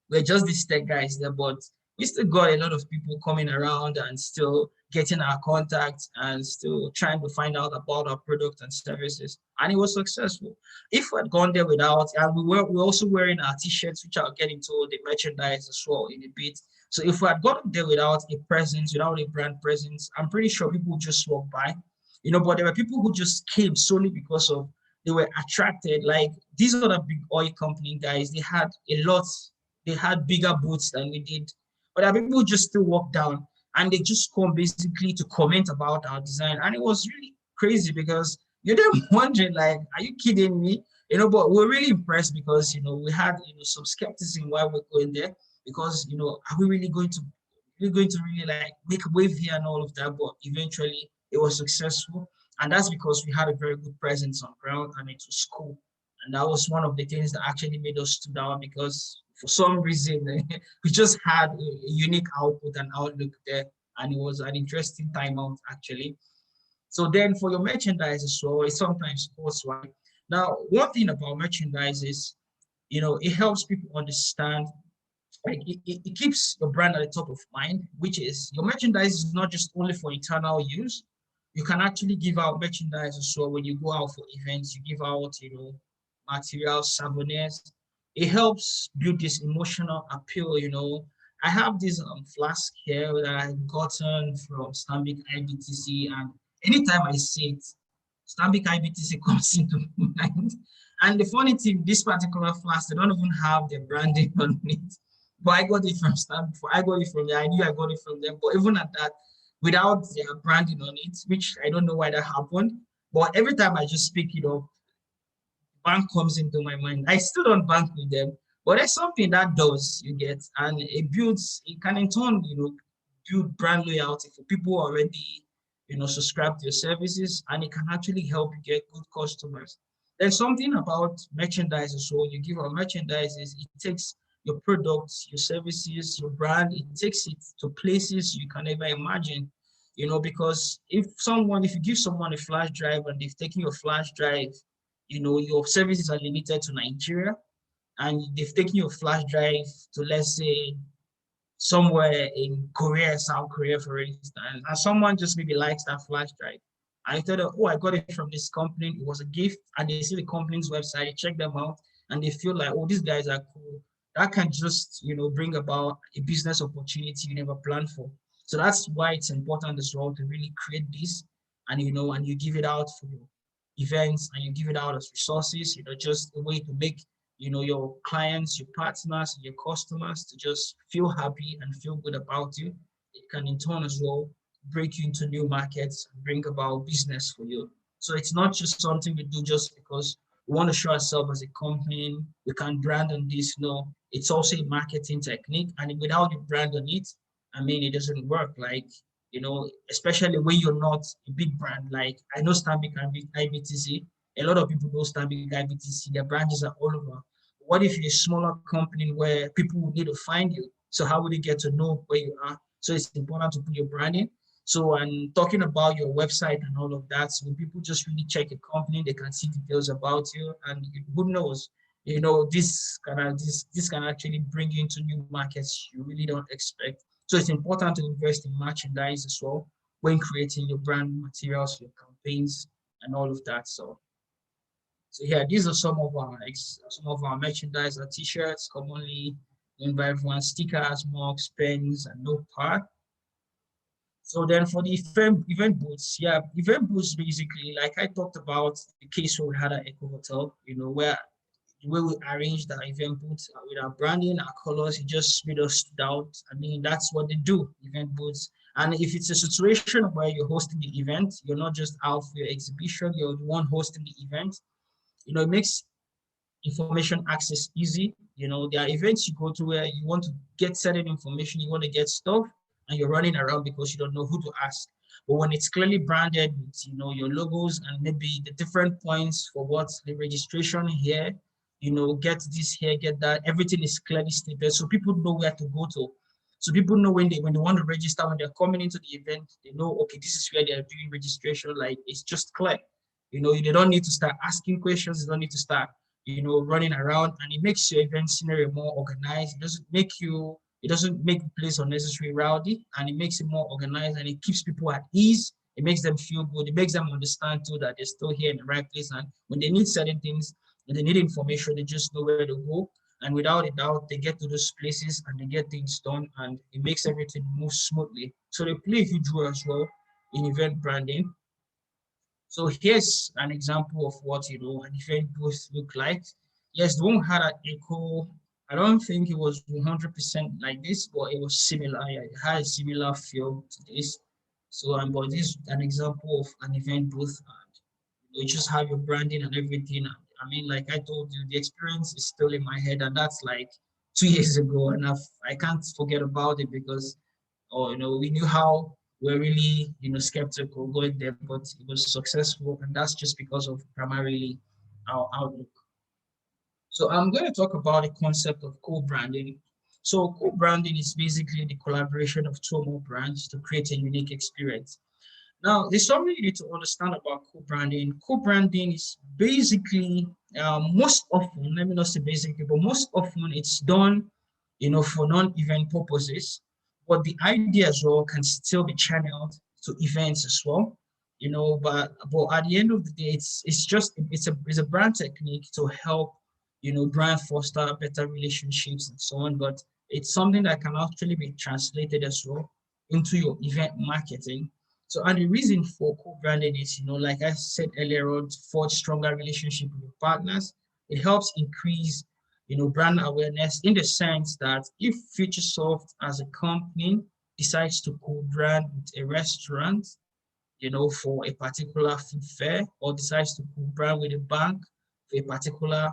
we're just these tech guys there, but we still got a lot of people coming around and still getting our contacts and still trying to find out about our product and services. And it was successful. If we had gone there without, and we're also wearing our t-shirts, which I'll get into the merchandise as well in a bit. So if we had gotten there without a presence, without a brand presence, I'm pretty sure people would just walk by. But there were people who just came solely because of they were attracted. Like these other big oil company guys, they had bigger booths than we did. But there are people who just still walk down and they just come basically to comment about our design. And it was really crazy because you're then wondering, like, are you kidding me? But we're really impressed because, we had, some skepticism while we're going there because, are we really going to really like make a wave here and all of that? But eventually it was successful. And that's because we had a very good presence on ground and it was cool. And that was one of the things that actually made us stood out because for some reason we just had a unique output and outlook there. And it was an interesting time out actually. So then for your merchandise as well, it sometimes costs, right? Now, one thing about merchandise is, it helps people understand, like it keeps your brand at the top of mind, which is your merchandise is not just only for internal use. You can actually give out merchandise as well when you go out for events. You give out, materials, souvenirs. It helps build this emotional appeal. I have this flask here that I've gotten from Stanbic IBTC, and anytime I see it, Stanbic IBTC comes into mind. And the funny thing, this particular flask, they don't even have their branding on it. But I got it from Stanbic. I got it from there. I knew I got it from them. But even at that, without their branding on it, which I don't know why that happened. But every time I just pick it up, bank comes into my mind. I still don't bank with them, but there's something that does, you get, and it can in turn, build brand loyalty for people who already, subscribe to your services, and it can actually help you get good customers. There's something about merchandise as well. You give out merchandise, it takes your products, your services, your brand, it takes it to places you can never imagine. Because if you give someone a flash drive and they've taken your flash drive, your services are limited to Nigeria, and they've taken your flash drive to, let's say, somewhere in Korea, South Korea, for instance, and someone just maybe likes that flash drive. I thought, oh, I got it from this company. It was a gift, and they see the company's website, they check them out, and they feel like, oh, these guys are cool. That can just, bring about a business opportunity you never planned for. So that's why it's important as well to really create this, and you give it out for your events, and you give it out as resources, just a way to make your clients, your partners, your customers to just feel happy and feel good about you. It can in turn as well break you into new markets and bring about business for you. So it's not just something we do just because we want to show ourselves as a company. We can brand on this. No, it's also a marketing technique. And without the brand on it, I mean, it doesn't work. Like, especially when you're not a big brand. Like I know Stanbic IBTC. A lot of people know Stanbic IBTC. Their branches are all over. What if you're a smaller company where people will need to find you? So how would they get to know where you are? So it's important to put your brand in. So and talking about your website and all of that, so when people just really check a company, they can see details about you, and who knows, this can actually bring you into new markets you really don't expect. So it's important to invest in merchandise as well when creating your brand materials, your campaigns, and all of that. So yeah, these are some of our merchandise, our t-shirts, commonly known by everyone, stickers, mugs, pens, and notepad. So then for the event booths, yeah, event booths basically, like I talked about the case where we had at Eco Hotel, where the way we arranged our event booths with our branding, our colors, it just made us stand out. I mean, that's what they do, event booths. And if it's a situation where you're hosting the event, you're not just out for your exhibition, you're the one hosting the event, it makes information access easy. There are events you go to where you want to get certain information, you want to get stuff, and you're running around because you don't know who to ask. But when it's clearly branded with, your logos and maybe the different points for what's the registration here, get this here, get that, everything is clearly stated. So people know where to go to. So people know when they want to register, when they're coming into the event, they know, okay, this is where they're doing registration. Like it's just clear. They don't need to start asking questions. They don't need to start running around, and it makes your event scenario more organized. It doesn't make the place unnecessarily rowdy, and it makes it more organized, and it keeps people at ease. It makes them feel good. It makes them understand too that they're still here in the right place. And when they need certain things, when they need information, they just know where to go. And without a doubt, they get to those places and they get things done, and it makes everything move smoothly. So they play a huge role as well in event branding. So here's an example of what an event booth look like. Yes, the one had an echo. I don't think it was 100% like this, but it was similar. Yeah, it had a similar feel to this. So, but this is an example of an event booth, and you just have your branding and everything. I mean, like I told you, the experience is still in my head, and that's like 2 years ago, and I can't forget about it because or we knew how we're really skeptical going there, but it was successful, and that's just because of primarily our outlook. So I'm going to talk about the concept of co-branding. So co-branding is basically the collaboration of two or more brands to create a unique experience. Now, there's something you need to understand about co-branding. Co-branding is basically most often, let me not say basically, but most often it's done, for non-event purposes. But the idea as well can still be channeled to events as well. But at the end of the day, it's a brand technique to help, brand foster better relationships and so on. But it's something that can actually be translated as well into your event marketing. So, and the reason for co-branding is, like I said earlier on, to forge stronger relationship with your partners. It helps increase, brand awareness in the sense that if Futuresoft as a company decides to co-brand with a restaurant, for a particular food fair, or decides to co-brand with a bank for a particular,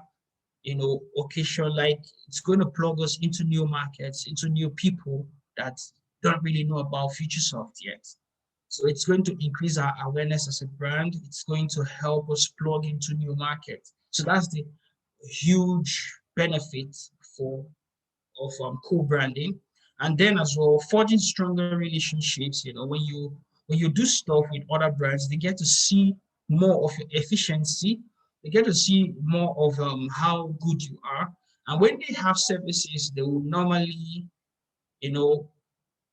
occasion, like it's going to plug us into new markets, into new people that don't really know about Futuresoft yet. So it's going to increase our awareness as a brand. It's going to help us plug into new markets. So that's the huge benefit for of co-branding. And then as well, forging stronger relationships. When you do stuff with other brands, they get to see more of your efficiency. They get to see more of how good you are. And when they have services, they will normally, you know,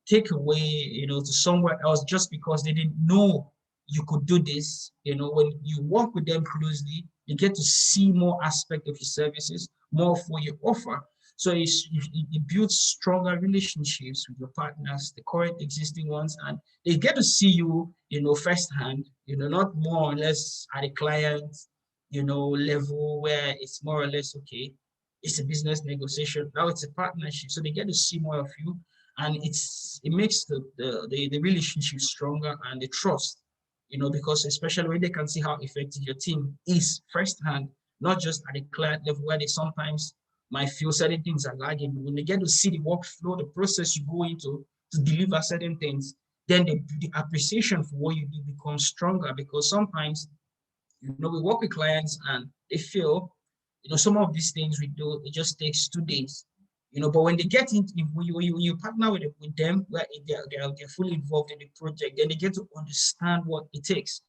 take away, to somewhere else just because they didn't know you could do this. When you work with them closely, you get to see more aspect of your services, more of what you offer. So it builds stronger relationships with your partners, the current existing ones, and they get to see you, firsthand, not more or less at a client, level where it's more or less okay. It's a business negotiation. Now it's a partnership. So they get to see more of you, and it makes the relationship stronger and the trust, because especially when they can see how effective your team is firsthand, not just at the client level where they sometimes might feel certain things are lagging. When they get to see the workflow, the process you go into to deliver certain things, then the appreciation for what you do becomes stronger, because sometimes, we work with clients and they feel, some of these things we do, it just takes 2 days. But when they get into, when you partner with them, where they're fully involved in the project, then they get to understand what it takes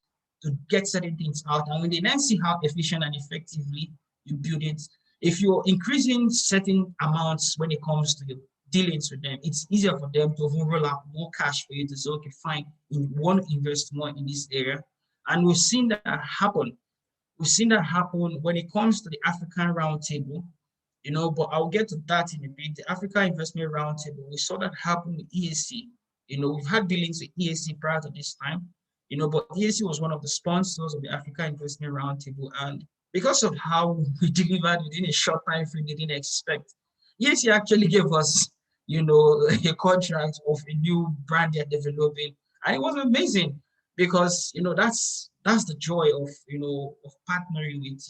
to get certain things out. And when they then see how efficient and effectively you build it, if you're increasing certain amounts when it comes to your dealings with them, it's easier for them to even roll out more cash for you to say, okay, fine, you want to invest more in this area. And we've seen that happen. We've seen that happen when it comes to the African Roundtable, but I'll get to that in a bit. The Africa Investment Roundtable, we saw that happen with EAC. We've had dealings with EAC prior to this time, but EAC was one of the sponsors of the Africa Investment Roundtable. And because of how we delivered within a short time frame they didn't expect, EAC actually gave us, a contract of a new brand they're developing. And it was amazing because, that's the joy of, of partnering with,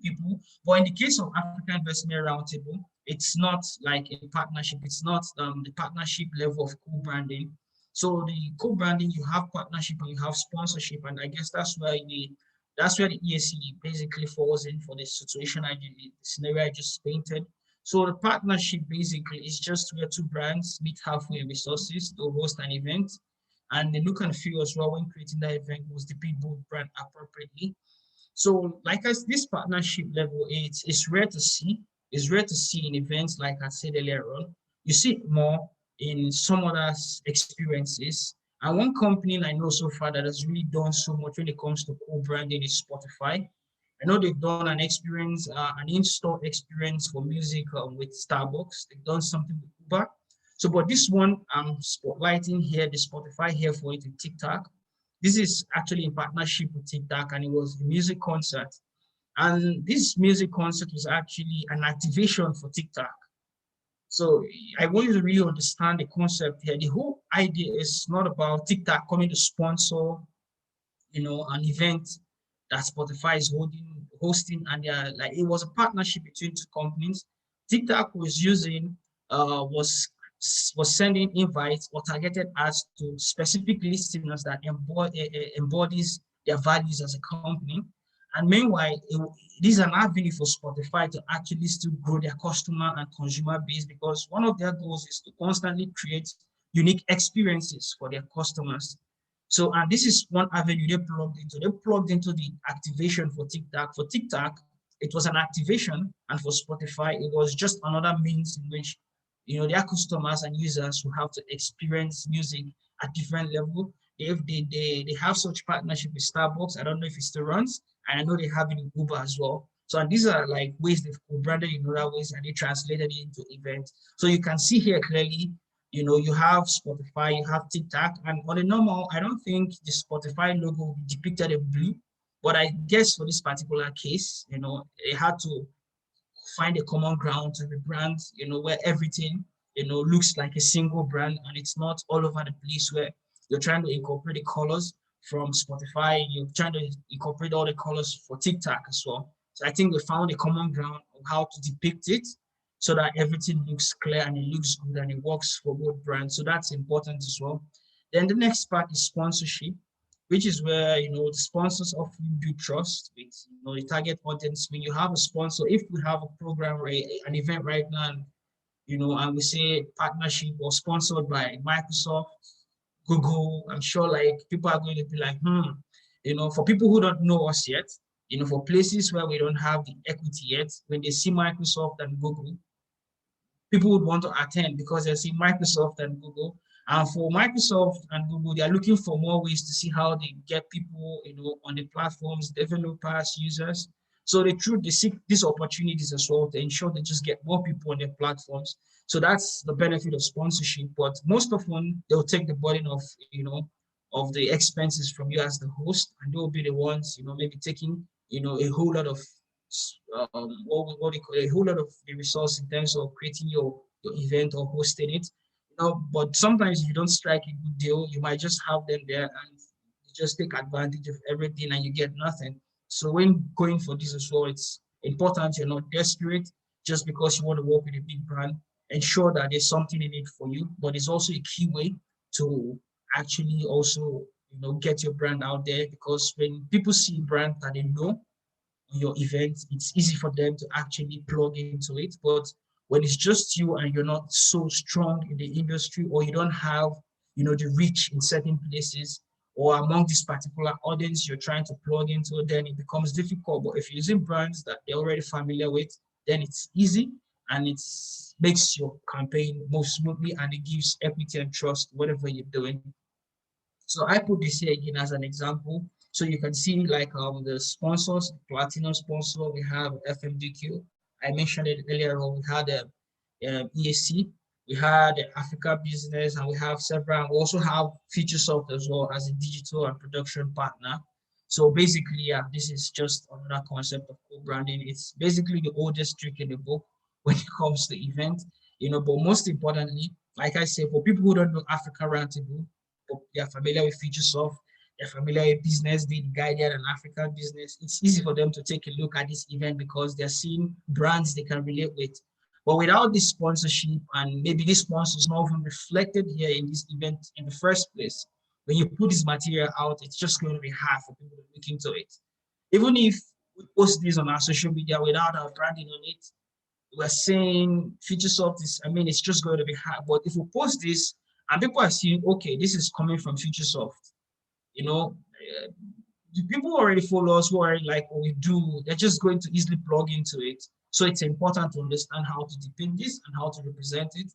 people. But in the case of African Investment Roundtable, it's not like a partnership. It's not the partnership level of co-branding. So the co-branding, you have partnership and you have sponsorship, and I guess that's where the ESC basically falls in for the situation the scenario I just painted. So the partnership basically is just where two brands meet halfway in resources to host an event, and the look and feel as well when creating that event was depicted both brand appropriately. So, like as this partnership level, it's rare to see. It's rare to see in events like I said earlier on. You see it more in some others' experiences. And one company I know so far that has really done so much when it comes to co-branding is Spotify. I know they've done an experience, an in-store experience for music with Starbucks. They've done something with Uber. So, but this one I'm spotlighting here, the Spotify here for it in TikTok. This is actually in partnership with TikTok, and it was a music concert. And this music concert was actually an activation for TikTok. So I want you to really understand the concept here. The whole idea is not about TikTok coming to sponsor, an event that Spotify is hosting, and like it was a partnership between two companies. TikTok was using was sending invites or targeted ads to specific listeners that embodies their values as a company. And meanwhile, this is an avenue for Spotify to actually still grow their customer and consumer base, because one of their goals is to constantly create unique experiences for their customers. So, and this is one avenue they plugged into. They plugged into the activation for TikTok. For TikTok, it was an activation, and for Spotify, it was just another means in which their customers and users who have to experience music at different level. They have such partnership with Starbucks. I don't know if it still runs, and I know they have it in Uber as well. So, and these are like ways they've co-branded in other ways, and they translated it into events. So you can see here clearly, you have Spotify, you have TikTok, and on a normal, I don't think the Spotify logo will be depicted in blue, but I guess for this particular case, they had to find a common ground to the brand, where everything, looks like a single brand and it's not all over the place where you're trying to incorporate the colors from Spotify, you're trying to incorporate all the colors for TikTok as well. So I think we found a common ground of how to depict it so that everything looks clear and it looks good and it works for both brands. So that's important as well. Then the next part is sponsorship, which is where the sponsors often build trust with the target audience. When you have a sponsor, if we have a program or an event right now, and we say partnership or sponsored by Microsoft, Google, I'm sure like people are going to be like, for people who don't know us yet, for places where we don't have the equity yet, when they see Microsoft and Google, people would want to attend because they see Microsoft and Google. And for Microsoft and Google, they are looking for more ways to see how they get people, on the platforms, developers, users. So they seek these opportunities as well to ensure they just get more people on their platforms. So that's the benefit of sponsorship. But most often they'll take the burden of the expenses from you as the host, and they'll be the ones, maybe taking, a whole lot of what they call a whole lot of the resource in terms of creating your event or hosting it. But sometimes if you don't strike a good deal, you might just have them there and you just take advantage of everything and you get nothing. So when going for this as well, it's important you're not desperate just because you want to work with a big brand. Ensure that there's something in it for you, but it's also a key way to actually also get your brand out there, because when people see brand that they know your event, it's easy for them to actually plug into it. But when it's just you and you're not so strong in the industry, or you don't have, the reach in certain places or among this particular audience you're trying to plug into, then it becomes difficult. But if you're using brands that they're already familiar with, then it's easy and it makes your campaign move smoothly and it gives equity and trust whatever you're doing. So I put this here again as an example. So you can see like the sponsors, platinum sponsor, we have FMDQ. I mentioned it earlier on. We had EAC, we had Africa Business, and we have several. We also have Futuresoft as well as a digital and production partner. So basically, yeah, this is just another concept of co-branding. It's basically the oldest trick in the book when it comes to event, but most importantly, like I say, for people who don't know Africa Roundtable, they are familiar with Futuresoft, they're familiar with Business Day, The Guardian, and African Business. It's easy for them to take a look at this event because they're seeing brands they can relate with. But without this sponsorship, and maybe this sponsor is not even reflected here in this event in the first place, when you put this material out, it's just going to be hard for people to look into it. Even if we post this on our social media without our branding on it, we're saying Futuresoft is, I mean, it's just going to be hard. But if we post this and people are seeing, okay, this is coming from Futuresoft, the people who already follow us, who already like what we do, they're just going to easily plug into it. So it's important to understand how to depict this and how to represent it.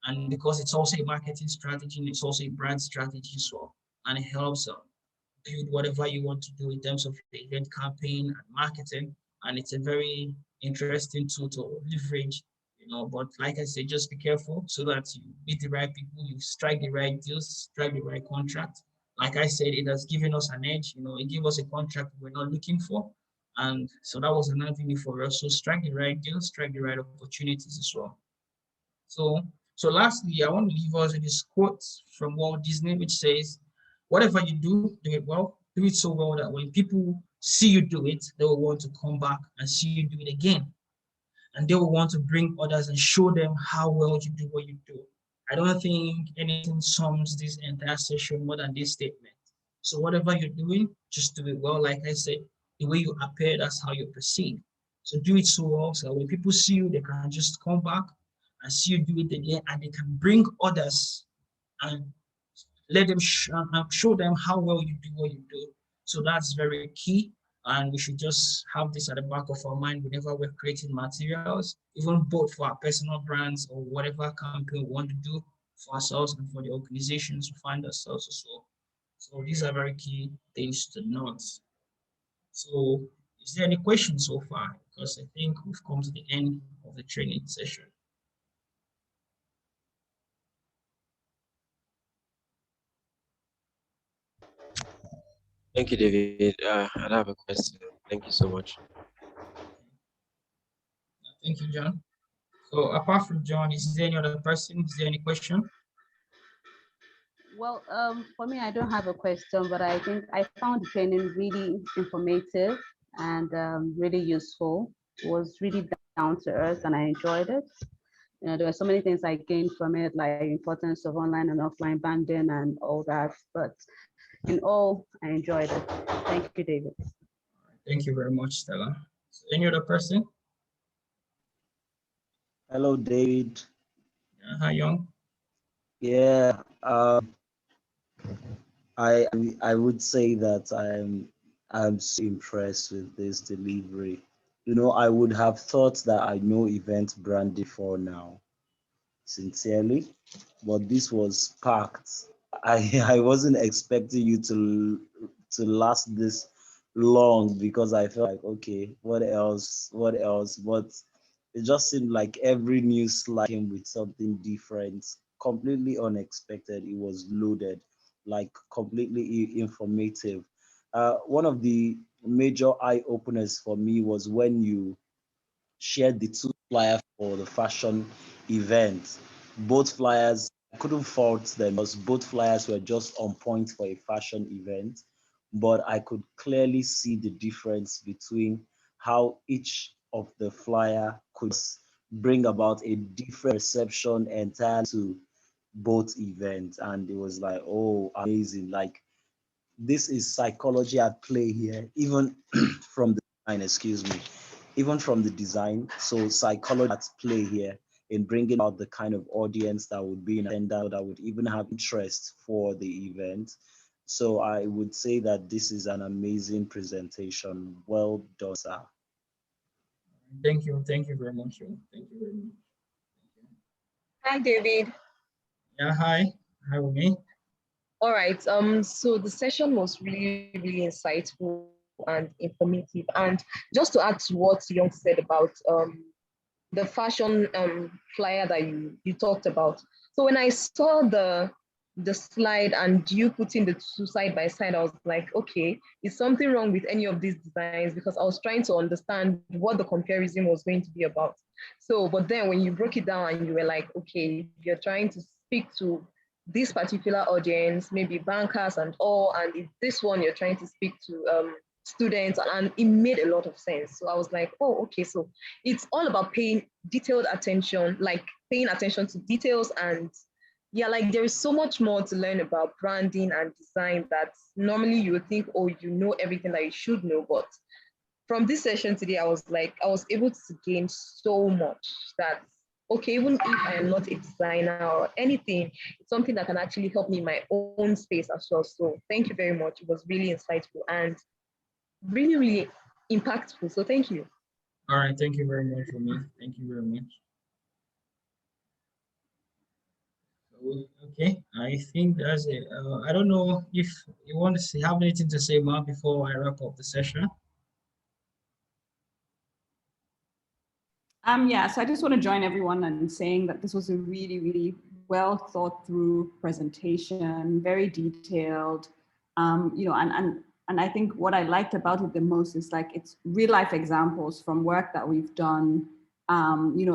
And because it's also a marketing strategy and it's also a brand strategy as well. And it helps build whatever you want to do in terms of the event campaign and marketing. And it's a very interesting tool to leverage, but like I said, just be careful so that you meet the right people, you strike the right deals, strike the right contract. Like I said, it has given us an edge, it gave us a contract we're not looking for. And so that was an avenue for us. So strike the right deals, strike the right opportunities as well. So, so lastly, I want to leave us with this quote from Walt Disney, which says, "Whatever you do it well. Do it so well that when people see you do it, they will want to come back and see you do it again, and they will want to bring others and show them how well you do what you do." I don't think anything sums this entire session more than this statement. So whatever you're doing, just do it well. Like I said, the way you appear, that's how you're perceived. So do it so well so when people see you, they can just come back and see you do it again, and they can bring others and let them show them how well you do what you do. So that's very key. And we should just have this at the back of our mind whenever we're creating materials, even both for our personal brands or whatever campaign we want to do for ourselves and for the organizations we find ourselves as well. So these are very key things to note. So is there any questions so far? Because I think we've come to the end of the training session. Thank you, David. I have a question. Thank you so much. Thank you, John. So apart from John, is there any other person? Is there any question? Well, for me, I don't have a question, but I think I found the training really informative and really useful. It was really down to earth, and I enjoyed it. There were so many things I gained from it, like importance of online and offline banding and all that. But in all, I enjoyed it. Thank you, David. Thank you very much, Stella. So any other person? Hello, David. Hi, Young. Yeah, I would say that I'm so impressed with this delivery. I would have thought that I know event branding for now, sincerely, but this was packed. I wasn't expecting you to last this long because I felt like, okay, what else? What else? But it just seemed like every new slide came with something different, completely unexpected. It was loaded, like completely informative. One of the major eye openers for me was when you shared the two flyers for the fashion event. Both flyers, I couldn't fault them because both flyers were just on point for a fashion event. But I could clearly see the difference between how each of the flyer could bring about a different perception entirely to both events. And it was like, oh, amazing. Like, this is psychology at play here, even from the design, excuse me, even from the design. So psychology at play here in bringing out the kind of audience that would be in attendance, that would even have interest for the event. So I would say that this is an amazing presentation. Well done, sir. Thank you. Thank you very much, Young. Thank you very much. Hi, David. Yeah, hi. Hi, Umi. All right. So the session was really, really insightful and informative. And just to add to what Young said about the fashion flyer that you talked about. So when I saw the slide and you putting the two side by side, I was like, okay, is something wrong with any of these designs? Because I was trying to understand what the comparison was going to be about. So, but then when you broke it down and you were like, okay, you're trying to speak to this particular audience, maybe bankers and all, and if this one you're trying to speak to students, and it made a lot of sense. So I was like, oh, okay, so it's all about paying detailed attention, like paying attention to details. And yeah, like there is so much more to learn about branding and design that normally you would think, oh, you know everything that you should know. But from this session today, I was able to gain so much that, okay, even if I am not a designer or anything, it's something that can actually help me in my own space as well. So thank you very much. It was really insightful and really, really impactful. So thank you. All right. Thank you very much, Umi. Thank you very much. Okay, I think that's it. I don't know if you want to say, have anything to say, Ma, before I wrap up the session. Yeah, so I just want to join everyone in saying that this was a really, really well thought through presentation, very detailed, and I think what I liked about it the most is like it's real life examples from work that we've done,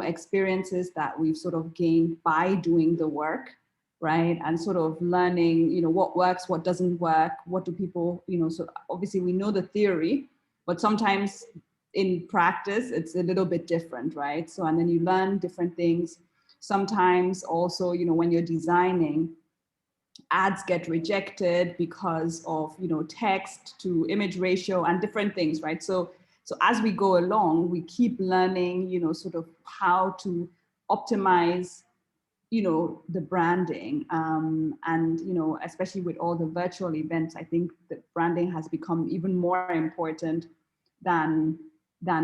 experiences that we've sort of gained by doing the work, right? And sort of learning, what works, what doesn't work, what do people, so obviously we know the theory, but sometimes in practice, it's a little bit different, right? So, and then you learn different things. Sometimes also, when you're designing, ads get rejected because of, text to image ratio and different things, right? So as we go along, we keep learning, sort of how to optimize, the branding, and especially with all the virtual events, I think the branding has become even more important than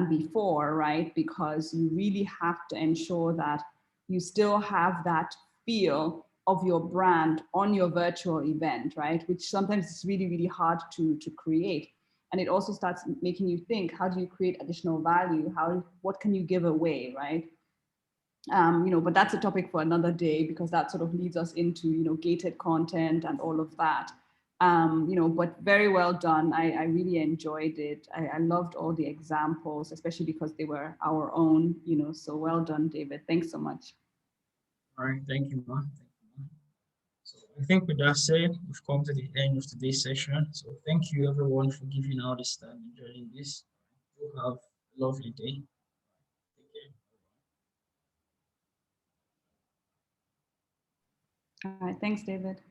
before, right? Because you really have to ensure that you still have that feel of your brand on your virtual event, right? Which sometimes is really, really hard to create. And it also starts making you think, how do you create additional value? What can you give away, right? But that's a topic for another day, because that sort of leads us into, gated content and all of that. But very well done. I really enjoyed it. I loved all the examples, especially because they were our own, so well done, David. Thanks so much. All right, thank you, Ma. Thank you, Ma. So I think with that said, we've come to the end of today's session. So thank you everyone for giving out this time and joining this. You have a lovely day. Take care. All right, thanks, David.